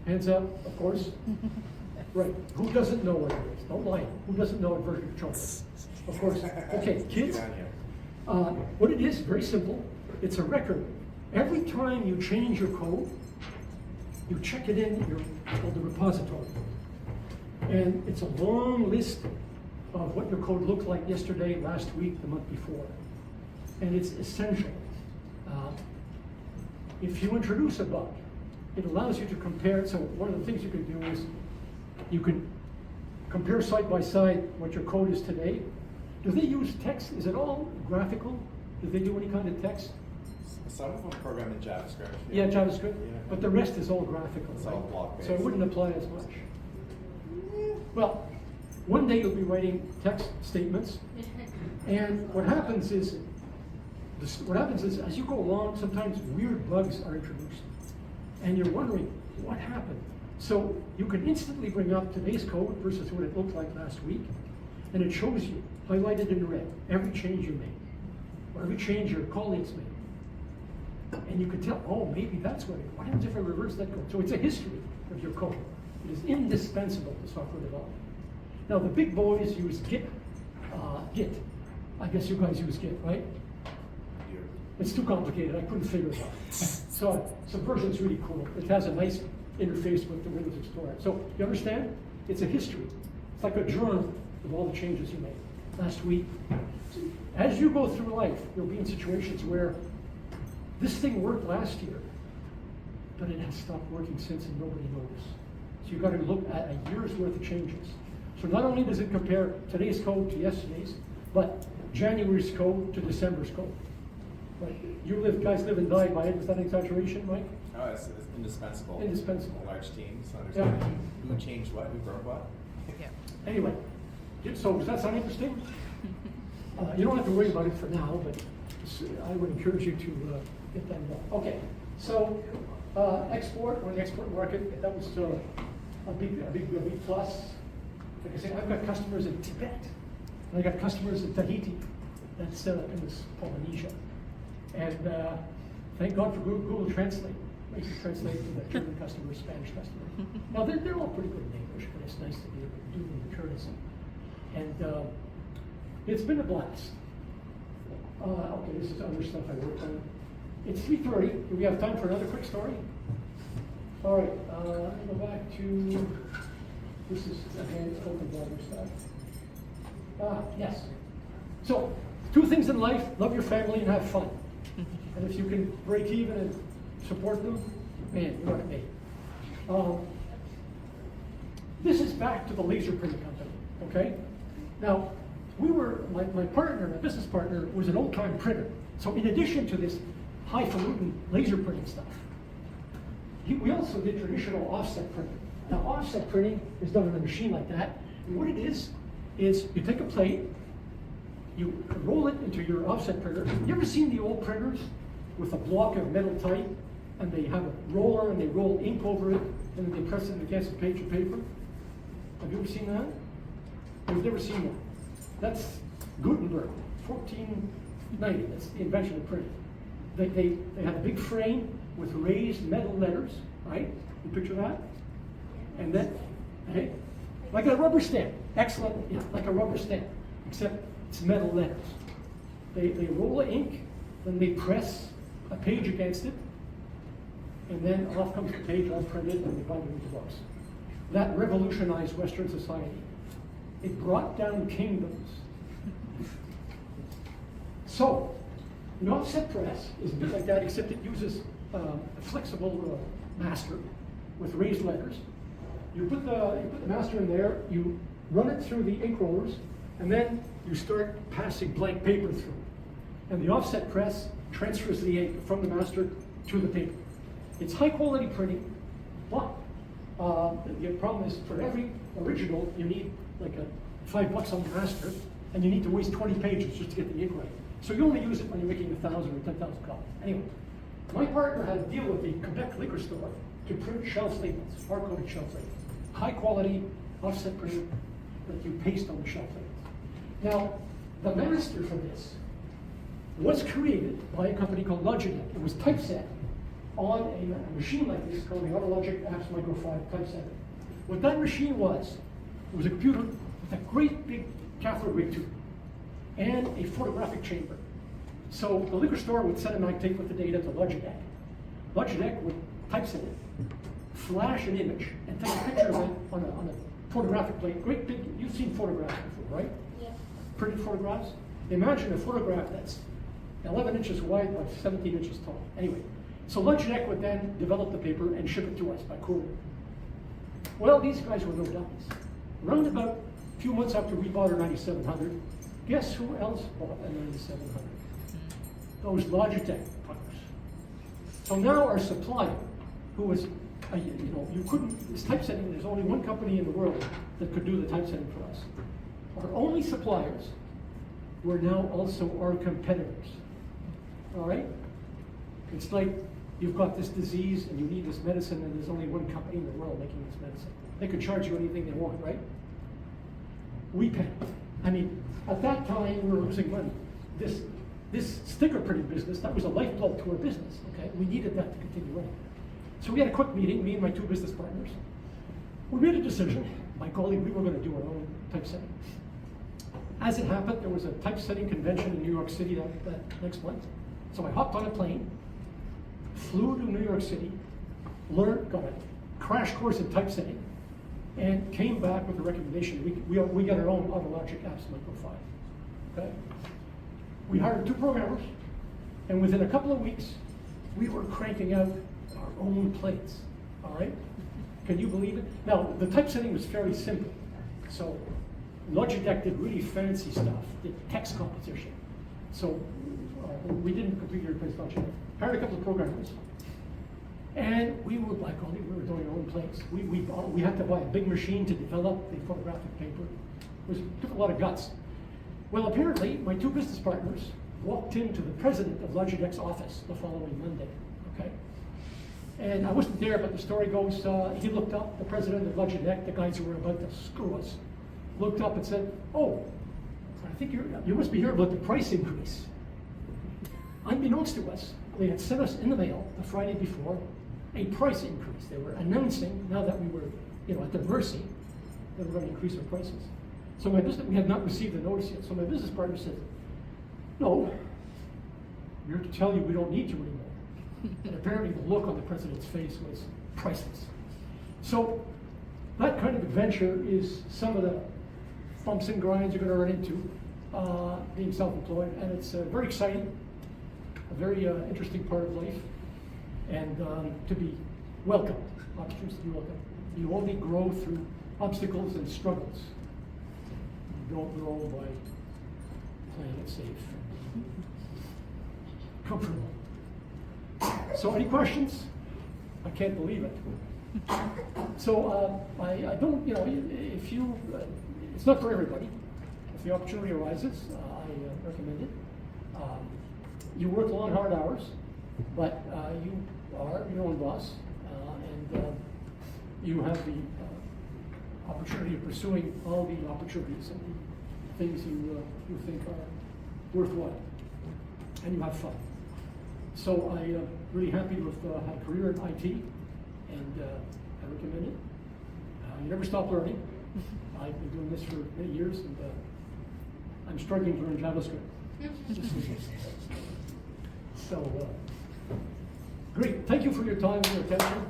Speaker 1: Hands up, of course. Right. Who doesn't know what it is? Don't lie. Who doesn't know what version control is? Of course. Okay, kids. What it is, very simple. It's a record. Every time you change your code, you check it in it's called the repository. And it's a long list of what your code looked like yesterday, last week, the month before. And it's essential. If you introduce a bug, it allows you to compare. So one of the things you can do is you can compare side by side what your code is today. Do they use text? Is it all graphical? Do they do any kind of text?
Speaker 3: Some of them program in JavaScript.
Speaker 1: Yeah, JavaScript.
Speaker 3: Yeah.
Speaker 1: But the rest is all graphical.
Speaker 3: It's
Speaker 1: right?
Speaker 3: all block-based.
Speaker 1: So it wouldn't apply as much. Well, one day you'll be writing text statements, and what happens is as you go along, sometimes weird bugs are introduced, and you're wondering what happened. So you can instantly bring up today's code versus what it looked like last week, and it shows you, highlighted in red, every change you made, or every change your colleagues made. And you can tell, oh, maybe that's what happens if I reverse that code? So it's a history of your code. It is indispensable to software development. Now, the big boys use Git. I guess you guys use Git, right?
Speaker 3: Yeah.
Speaker 1: It's too complicated. I couldn't figure it out. So Subversion's really cool. It has a nice interface with the Windows Explorer. So you understand? It's a history. It's like a journal of all the changes you made last week. So as you go through life, you'll be in situations where this thing worked last year, but it has stopped working since and nobody noticed. So you've got to look at a year's worth of changes. So not only does it compare today's code to yesterday's, but January's code to December's code. Right? Guys live and die by it. Is that an exaggeration, Mike?
Speaker 3: Oh, it's indispensable.
Speaker 1: Indispensable.
Speaker 3: Large teams, understanding who changed what, who broke what.
Speaker 1: Anyway, so does that sound interesting? You don't have to worry about it for now, but I would encourage you to get that done. Okay, so export, or the export market, that was a big plus. Like I say, I've got customers in Tibet, and I got customers in Tahiti, that's in this Polynesia. And thank God for Google Translate. Makes it translate to the German customer, Spanish customer. Now they're all pretty good in English, but it's nice to be able to do them in courtesy. And it's been a blast. Okay, this is other stuff I worked on. It's 3:30. Do we have time for another quick story? All right, let me go back to, this is again open border stuff. Yes. So, two things in life: love your family and have fun. And if you can break even and support them, man, you're what it made. This is back to the laser printing company. Okay. Now, my partner, my business partner, was an old-time printer. So in addition to this highfalutin laser printing stuff, we also did traditional offset printing. Now, offset printing is done on a machine like that. And what it is you take a plate, you roll it into your offset printer. You ever seen the old printers with a block of metal type, and they have a roller and they roll ink over it, and then they press it against a page of paper? Have you ever seen that? You've never seen that. That's Gutenberg, 1490. That's the invention of printing. They had a big frame with raised metal letters, right? You picture that? And then, okay, like a rubber stamp. Excellent, yeah, like a rubber stamp, except it's metal letters. They roll the ink, then they press a page against it, and then off comes the page all printed, and they bind it into books. That revolutionized Western society. It brought down kingdoms. So, an offset press is a bit like that, except it uses a flexible master with raised letters. You put the master in there, you run it through the ink rollers, and then you start passing blank paper through. And the offset press transfers the ink from the master to the paper. It's high quality printing, but the problem is for every original, you need like $5 on the master, and you need to waste 20 pages just to get the ink right. So you only use it when you're making 1,000 or 10,000 copies. Anyway, my partner had a deal with the Quebec liquor store to print shelf labels, hard-coded shelf labels. High quality offset printing that you paste on the shelf labels. Now, the master for this was created by a company called Logitech. It was typeset on a machine like this called the AutoLogic Apps Micro 5 typesetter. What that machine was, it was a computer with a great big cathode ray tube and a photographic chamber. So the liquor store would send a mag tape with the data to Logitech. Logitech would typeset it, flash an image, and take a picture of it on a photographic plate. Great big, you've seen photographs before, right?
Speaker 2: Yes.
Speaker 1: Printed photographs. Imagine a photograph that's 11 inches wide by 17 inches tall. Anyway, so Logitech would then develop the paper and ship it to us by courier. Well, these guys were no dummies. Round about a few months after we bought our 9700, guess who else bought a 9700? Those Logitech fuckers. So now our supplier, who was, you couldn't, this typesetting, there's only one company in the world that could do the typesetting for us. Our only suppliers were now also our competitors. All right? It's like you've got this disease and you need this medicine, and there's only one company in the world making this medicine. They could charge you anything they want, right? We panicked. I mean, at that time we were losing money. This sticker printing business, that was a lifeblood to our business, okay? We needed that to continue running. So we had a quick meeting, me and my two business partners. We made a decision. By golly, we were going to do our own typesetting. As it happened, there was a typesetting convention in New York City that next month. So I hopped on a plane, flew to New York City, got a crash course in typesetting, and came back with a recommendation. We got our own AutoLogic Apps Micro 5. Okay? We hired 2 programmers, and within a couple of weeks, we were cranking out our own plates. All right? Can you believe it? Now, the typesetting was fairly simple. So Logitech did really fancy stuff, did text composition. So we didn't completely replace Logitech. Hired a couple of programmers. And we were like, we were doing our own plates. We had to buy a big machine to develop the photographic paper. It took a lot of guts. Well, apparently, my 2 business partners walked into the president of Logitech's office the following Monday, okay? And I wasn't there, but the story goes, he looked up, the president of Logitech, the guys who were about to screw us, looked up and said, oh, I think you must be hearing about the price increase. Unbeknownst to us, they had sent us in the mail the Friday before a price increase. They were announcing, now that we were at their mercy, that we're going to increase our prices. So we had not received the notice yet. So my business partner said, no, we're here to tell you we don't need you anymore. And apparently the look on the president's face was priceless. So that kind of adventure is some of the bumps and grinds you're going to run into being self-employed. And it's very exciting, a very interesting part of life, and to be welcomed, opportunities to be welcomed. You only grow through obstacles and struggles. You don't grow by playing it safe, comfortable. So any questions? I can't believe it. So I don't, if you, it's not for everybody. If the opportunity arises, I recommend it. You work long, hard hours, but you are your own boss, and you have the opportunity of pursuing all the opportunities and the things you think are worthwhile, and you have fun. So I'm really happy to have had a career in IT, and I recommend it. You never stop learning. I've been doing this for many years, and I'm struggling to learn JavaScript. So, great. Thank you for your time and your attention.